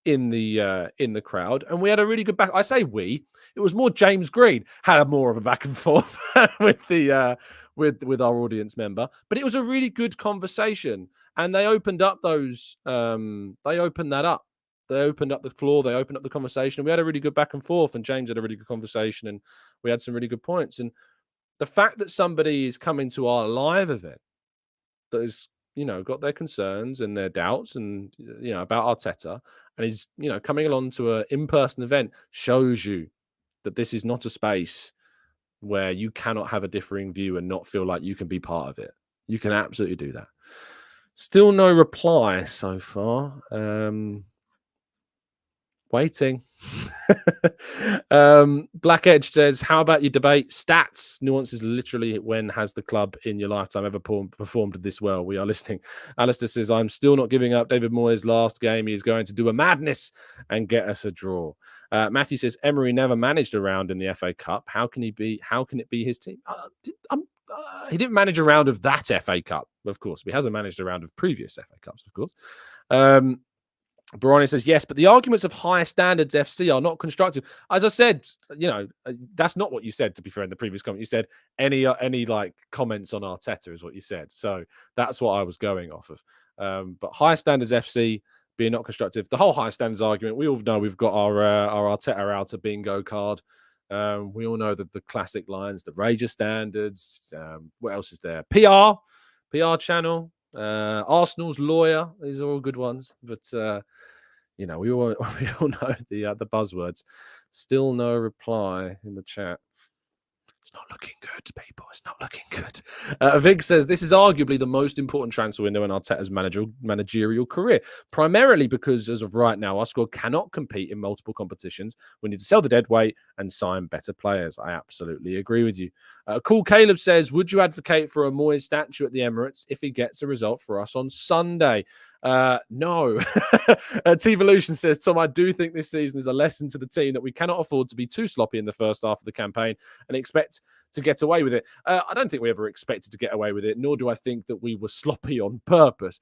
in the crowd, and we had a really good back. I say we. It was more James Green had more of a back and forth with the with our audience member, but it was a really good conversation, and they opened up those. They opened that up They opened up the floor. They opened up the conversation. And we had a really good back and forth. And James had a really good conversation. And we had some really good points. And the fact that somebody is coming to our live event that has, got their concerns and their doubts and, about Arteta and is, coming along to an in-person event shows you that this is not a space where you cannot have a differing view and not feel like you can be part of it. You can absolutely do that. Still no reply so far. Waiting. Black Edge says, how about you debate stats? Nuances literally when has the club in your lifetime ever performed this well? We are listening. Alistair says, I'm still not giving up. David Moyes' last game, he is going to do a madness and get us a draw. Matthew says, Emery never managed a round in the FA Cup. How can it be his team? He didn't manage a round of that FA Cup, of course. But he hasn't managed a round of previous FA Cups, of course. Barani says, yes, but the arguments of higher standards FC are not constructive. As I said, that's not what you said, to be fair, in the previous comment. You said any like comments on Arteta is what you said. So that's what I was going off of. But higher standards FC being not constructive. The whole higher standards argument, we all know we've got our Arteta out a bingo card. We all know that the classic lines, the Rager standards. What else is there? PR channel. Arsenal's lawyer. These are all good ones, but we all know the buzzwords. Still no reply in the chat. It's not looking good, people. It's not looking good. Vig says, this is arguably the most important transfer window in Arteta's managerial career, primarily because, as of right now, our squad cannot compete in multiple competitions. We need to sell the dead weight and sign better players. I absolutely agree with you. Cool Caleb says, would you advocate for a Moyes statue at the Emirates if he gets a result for us on Sunday? No. T-Evolution says, Tom, I do think this season is a lesson to the team that we cannot afford to be too sloppy in the first half of the campaign and expect to get away with it. I don't think we ever expected to get away with it, nor do I think that we were sloppy on purpose.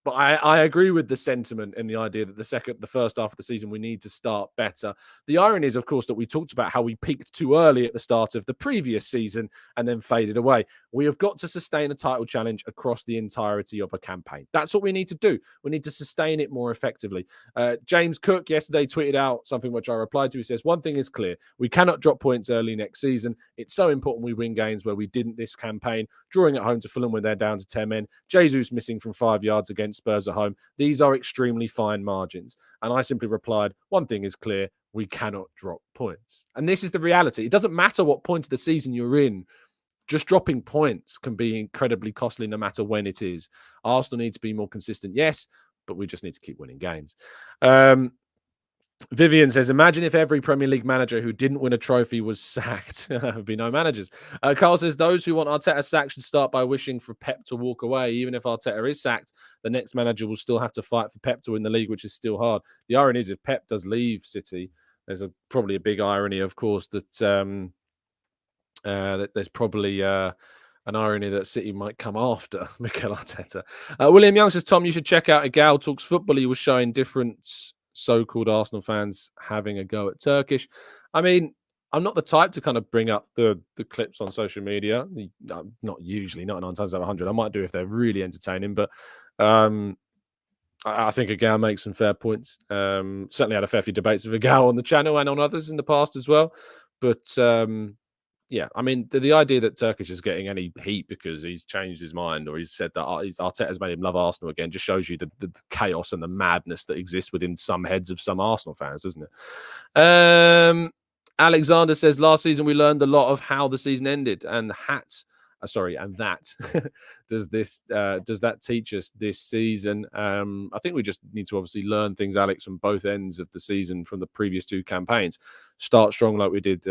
But I agree with the sentiment and the idea that the first half of the season, we need to start better. The irony is, of course, that we talked about how we peaked too early at the start of the previous season and then faded away. We have got to sustain a title challenge across the entirety of a campaign. That's what we need to do. We need to sustain it more effectively. James Cook yesterday tweeted out something which I replied to. He says, one thing is clear. We cannot drop points early next season. It's so important we win games where we didn't this campaign. Drawing at home to Fulham when they're down to 10 men. Jesus missing from 5 yards against Spurs at home. These are extremely fine margins. And I simply replied, one thing is clear. We cannot drop points. And this is the reality. It doesn't matter what point of the season you're in. Just dropping points can be incredibly costly no matter when it is. Arsenal need to be more consistent, yes, but we just need to keep winning games. Vivian says, imagine if every Premier League manager who didn't win a trophy was sacked. There would be no managers. Carl says, those who want Arteta sacked should start by wishing for Pep to walk away. Even if Arteta is sacked, the next manager will still have to fight for Pep to win the league, which is still hard. The irony is if Pep does leave City, there's probably a big irony, of course, that there's probably an irony that City might come after Mikel Arteta. William Young says, Tom, you should check out Egal Talks Football. He was showing different so-called Arsenal fans having a go at Turkish. I mean, I'm not the type to kind of bring up the clips on social media. Not usually, not 9 times out of 100. I might do if they're really entertaining, but I think Egal makes some fair points. Certainly had a fair few debates with Egal on the channel and on others in the past as well. But yeah, I mean, the idea that Turkish is getting any heat because he's changed his mind or he's said that Arteta's made him love Arsenal again just shows you the chaos and the madness that exists within some heads of some Arsenal fans, doesn't it? Alexander says, last season we learned a lot of how the season ended and that does that teach us this season? I think we just need to obviously learn things, Alex, from both ends of the season from the previous two campaigns. Start strong like we did,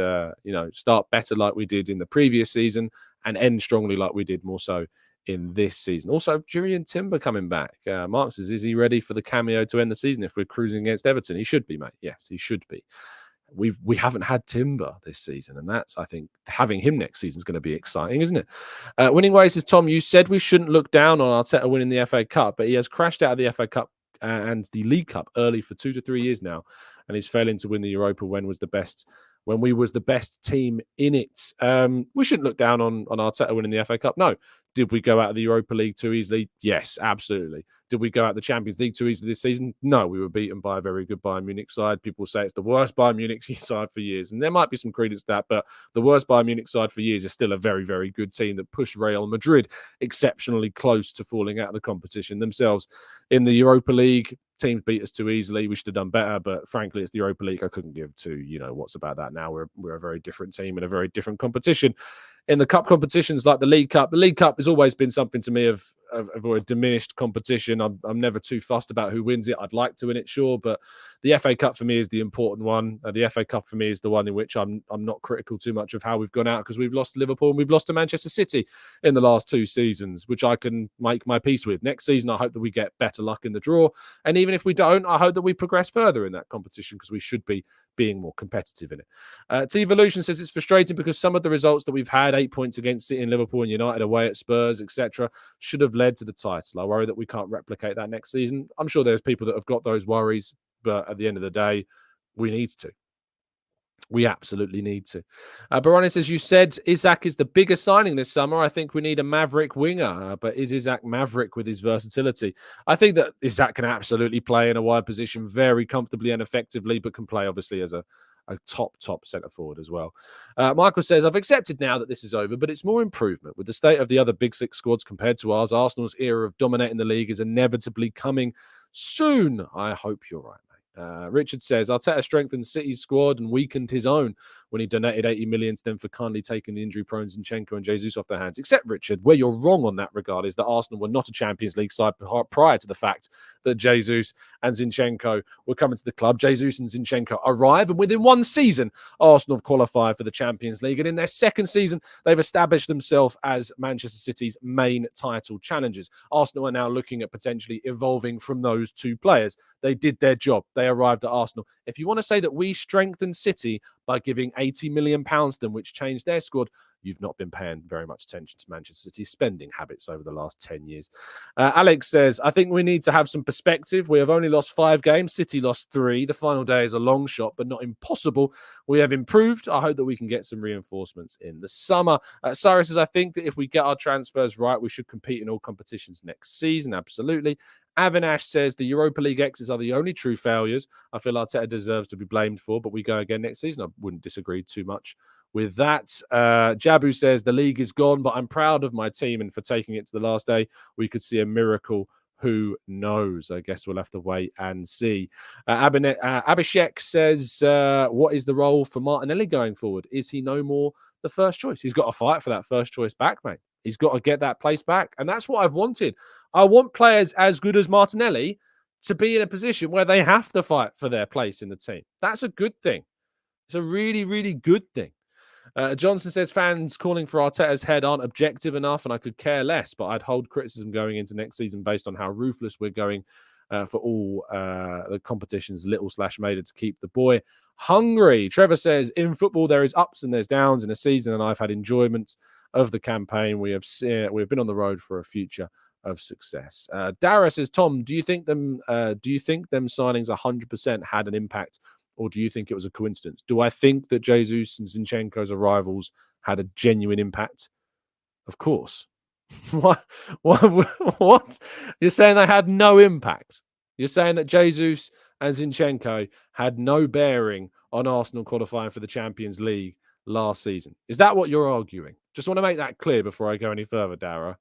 start better like we did in the previous season and end strongly like we did more so in this season. Also, Jurriën Timber coming back. Mark says, is he ready for the cameo to end the season if we're cruising against Everton? He should be, mate. Yes, he should be. We haven't had Timber this season, and that's, I think, having him next season is going to be exciting, isn't it? Winning Ways says, Tom, you said we shouldn't look down on Arteta winning the FA Cup, but he has crashed out of the FA Cup and the League Cup early for 2 to 3 years now, and he's failing to win the Europa when we was the best team in it. We shouldn't look down on Arteta winning the FA Cup. No, Did we go out of the Europa League too easily? Yes, absolutely. Did we go out of the Champions League too easily this season? No, we were beaten by a very good Bayern Munich side. People say it's the worst Bayern Munich side for years, and there might be some credence to that, but the worst Bayern Munich side for years is still a very, very good team that pushed Real Madrid exceptionally close to falling out of the competition themselves. In the Europa League, teams beat us too easily. We should have done better, but frankly, it's the Europa League. I couldn't give two, what's about that now. We're a very different team in a very different competition. In the cup competitions like the League Cup has always been something to me of a diminished competition. I'm never too fussed about who wins it. I'd like to win it, sure, but the FA Cup for me is the important one. The FA Cup for me is the one in which I'm not critical too much of how we've gone out, because we've lost to Liverpool and we've lost to Manchester City in the last 2 seasons, which I can make my peace with. Next season, I hope that we get better luck in the draw. And even if we don't, I hope that we progress further in that competition, because we should be being more competitive in it. T-Evolution says it's frustrating because some of the results that we've had, 8 points against City and Liverpool and United away at Spurs, etc., should have led to the title. I worry that we can't replicate that next season. I'm sure there's people that have got those worries, but at the end of the day, we need to. We absolutely need to. Baroni says, you said Isak is the biggest signing this summer. I think we need a maverick winger. But is Isak maverick with his versatility? I think that Isak can absolutely play in a wide position very comfortably and effectively, but can play obviously as a top centre forward as well. Michael says, I've accepted now that this is over, but it's more improvement. With the state of the other Big Six squads compared to ours, Arsenal's era of dominating the league is inevitably coming soon. I hope you're right. Richard says, Arteta strengthened City's squad and weakened his own when he donated 80 million to them for kindly taking the injury-prone Zinchenko and Jesus off their hands. Except, Richard, where you're wrong on that regard is that Arsenal were not a Champions League side prior to the fact that Jesus and Zinchenko were coming to the club. Jesus and Zinchenko arrive, and within 1 season, Arsenal have qualified for the Champions League. And in their second season, they've established themselves as Manchester City's main title challengers. Arsenal are now looking at potentially evolving from those 2 players. They did their job. They arrived at Arsenal. If you want to say that we strengthened City by giving 80 million pounds to them, which changed their squad, you've not been paying very much attention to Manchester City's spending habits over the last 10 years. Alex says, I think we need to have some perspective. We have only lost 5 games. City lost 3. The final day is a long shot, but not impossible. We have improved. I hope that we can get some reinforcements in the summer. Cyrus says, I think that if we get our transfers right, we should compete in all competitions next season. Absolutely. Avinash says the Europa League exits are the only true failures I feel Arteta deserves to be blamed for, but we go again next season. I wouldn't disagree too much with that. Jabu says the league is gone, but I'm proud of my team and for taking it to the last day. We could see a miracle. Who knows? I guess we'll have to wait and see. Abhishek says, what is the role for Martinelli going forward? Is he no more the first choice? He's got to fight for that first choice back, mate. He's got to get that place back. And that's what I've wanted. I want players as good as Martinelli to be in a position where they have to fight for their place in the team. That's a good thing. It's a really, really good thing. Johnson says fans calling for Arteta's head aren't objective enough, and I could care less, but I'd hold criticism going into next season based on how ruthless we're going for all the competitions, little/made to keep the boy hungry. Trevor says, in football, there is ups and there's downs in a season, and I've had enjoyment of the campaign. We've been on the road for a future of success. Dara says, Tom, do you think them signings 100% had an impact, or do you think it was a coincidence? Do I think that Jesus and Zinchenko's arrivals had a genuine impact? Of course. What? You're saying they had no impact? You're saying that Jesus and Zinchenko had no bearing on Arsenal qualifying for the Champions League last season? Is that what you're arguing? Just want to make that clear before I go any further, Dara.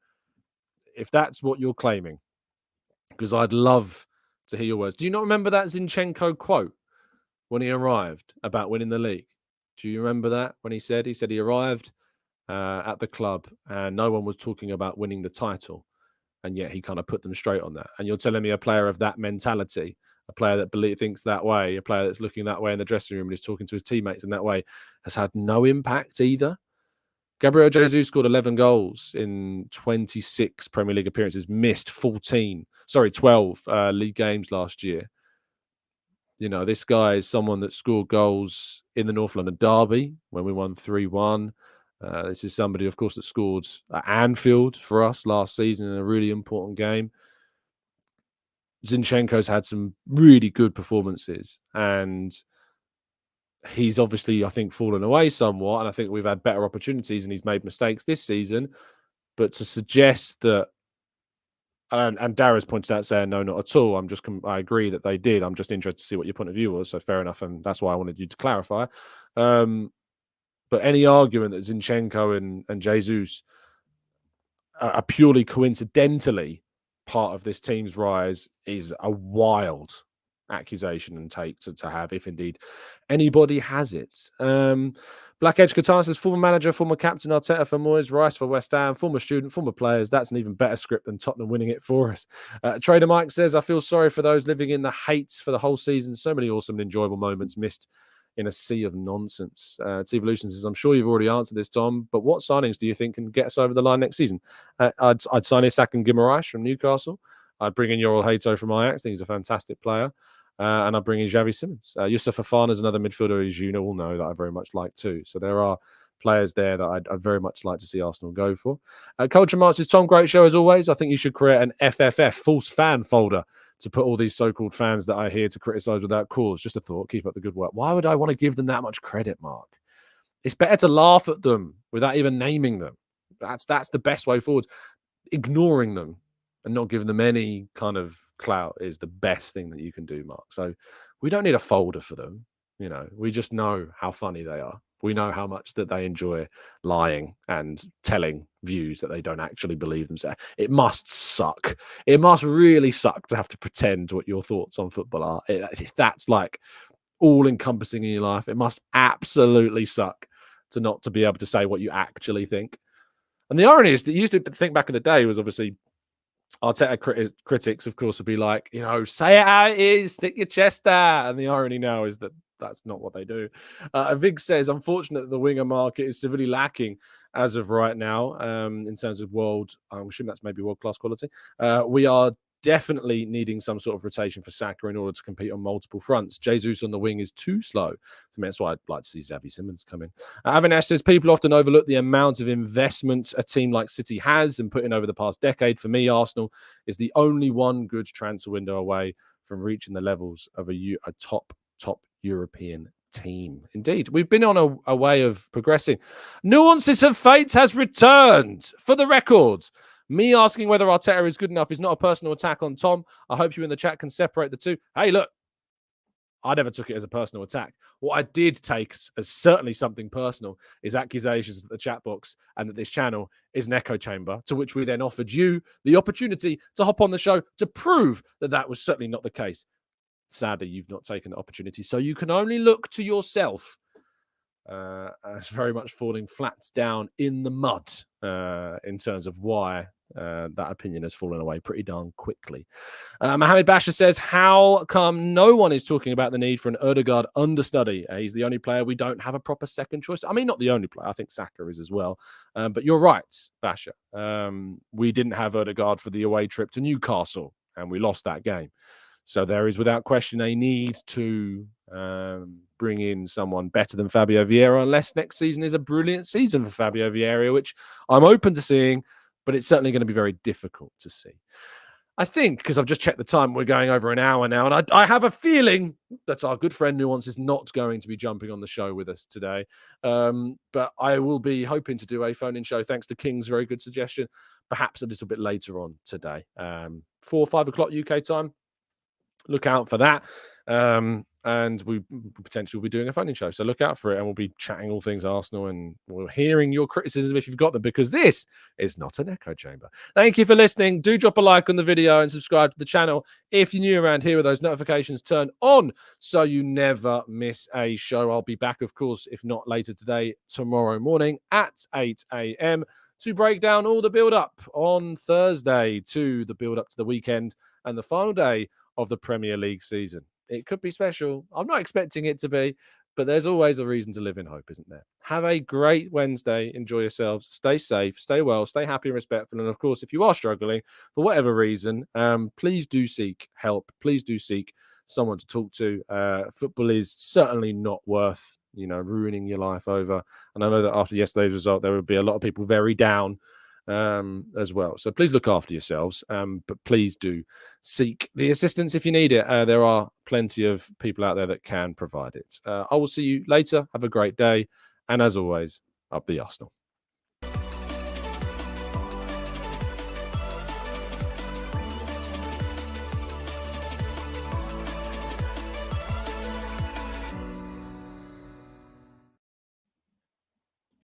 If that's what you're claiming, because I'd love to hear your words. Do you not remember that Zinchenko quote when he arrived about winning the league? Do you remember that when he said he arrived at the club and no one was talking about winning the title, and yet he kind of put them straight on that? And you're telling me a player of that mentality, a player that thinks that way, a player that's looking that way in the dressing room and is talking to his teammates in that way, has had no impact either? Gabriel Jesus scored 11 goals in 26 Premier League appearances, missed 12 league games last year. You know, this guy is someone that scored goals in the North London derby when we won 3-1. This is somebody, of course, that scored at Anfield for us last season in a really important game. Zinchenko's had some really good performances, and he's obviously, I think, fallen away somewhat, and I think we've had better opportunities and he's made mistakes this season. But to suggest that, and Dara's pointed out saying no, not at all. I agree that they did. I'm just interested to see what your point of view was. So fair enough, and that's why I wanted you to clarify. But any argument that Zinchenko and Jesus are purely coincidentally part of this team's rise is a wild accusation and take to have, if indeed anybody has it. Black Edge Qatar says former manager, former captain Arteta for Moyes, Rice for West Ham, former student, former players. That's an even better script than Tottenham winning it for us. Trader Mike says, I feel sorry for those living in the hates for the whole season. So many awesome and enjoyable moments missed in a sea of nonsense. T-Evolution says, I'm sure you've already answered this, Tom, but what signings do you think can get us over the line next season? I'd sign Isak and Guimaraes from Newcastle. I'd bring in Yoel Hato from Ajax. I think he's a fantastic player. And I'll bring in Xavi Simons. Yusuf Fafana is another midfielder, as you all know, that I very much like too. So there are players there that I'd very much like to see Arsenal go for. Culture Mark says, Tom, great show as always. I think you should create an FFF, false fan folder, to put all these so-called fans that I hear to criticise without cause. Just a thought. Keep up the good work. Why would I want to give them that much credit, Mark? It's better to laugh at them without even naming them. That's the best way forward. Ignoring them and not giving them any kind of clout is the best thing that you can do, Mark. So we don't need a folder for them. We just know how funny they are. We know how much that they enjoy lying and telling views that they don't actually believe themselves. It must suck. It must really suck to have to pretend what your thoughts on football are. If that's like all encompassing in your life, it must absolutely suck to be able to say what you actually think. And the irony is that you used to think back in the day was obviously Arteta critics, of course, would be like, say it how it is, stick your chest out. And the irony now is that that's not what they do. Vig says, unfortunately, the winger market is severely lacking as of right now in terms of I'm assuming that's maybe world-class quality. We are definitely needing some sort of rotation for Saka in order to compete on multiple fronts. Jesus on the wing is too slow. For me, that's why I'd like to see Xavi Simons come in. Avinash says, people often overlook the amount of investment a team like City has and put in over the past decade. For me, Arsenal is the only one good transfer window away from reaching the levels of a top European team. Indeed, we've been on a way of progressing. Nuances of Fate has returned. For the record, me asking whether Arteta is good enough is not a personal attack on Tom. I hope you in the chat can separate the two. Hey, look, I never took it as a personal attack. What I did take as certainly something personal is accusations that the chat box and that this channel is an echo chamber, to which we then offered you the opportunity to hop on the show to prove that that was certainly not the case. Sadly, you've not taken the opportunity, so you can only look to yourself as very much falling flat down in the mud in terms of why that opinion has fallen away pretty darn quickly. Mohamed Basha says, how come no one is talking about the need for an Ødegaard understudy? He's the only player we don't have a proper second choice. I mean, not the only player. I think Saka is as well. But you're right, Basha. We didn't have Ødegaard for the away trip to Newcastle, and we lost that game. So there is, without question, a need to bring in someone better than Fabio Vieira, unless next season is a brilliant season for Fabio Vieira, which I'm open to seeing, but it's certainly going to be very difficult to see. I think, because I've just checked the time, we're going over an hour now, and I have a feeling that our good friend Nuance is not going to be jumping on the show with us today. But I will be hoping to do a phone-in show, thanks to King's very good suggestion, perhaps a little bit later on today. 4 or 5 o'clock UK time. Look out for that. And we potentially will be doing a phone-in show. So look out for it, and we'll be chatting all things Arsenal, and we're hearing your criticism if you've got them, because this is not an echo chamber. Thank you for listening. Do drop a like on the video and subscribe to the channel. If you're new around here, with those notifications turned on so you never miss a show. I'll be back, of course, if not later today, tomorrow morning at 8 a.m. to break down all the build-up on Thursday to the build-up to the weekend and the final day of the Premier League season. It could be special. I'm not expecting it to be, but there's always a reason to live in hope, isn't there? Have a great Wednesday. Enjoy yourselves. Stay safe, stay well, stay happy and respectful. And of course, if you are struggling for whatever reason, please do seek help. Please do seek someone to talk to. Football is certainly not worth, ruining your life over. And I know that after yesterday's result, there would be a lot of people very down as well. So please look after yourselves, but please do seek the assistance if you need it. There are plenty of people out there that can provide it. I will see you later. Have a great day. And as always, up the Arsenal.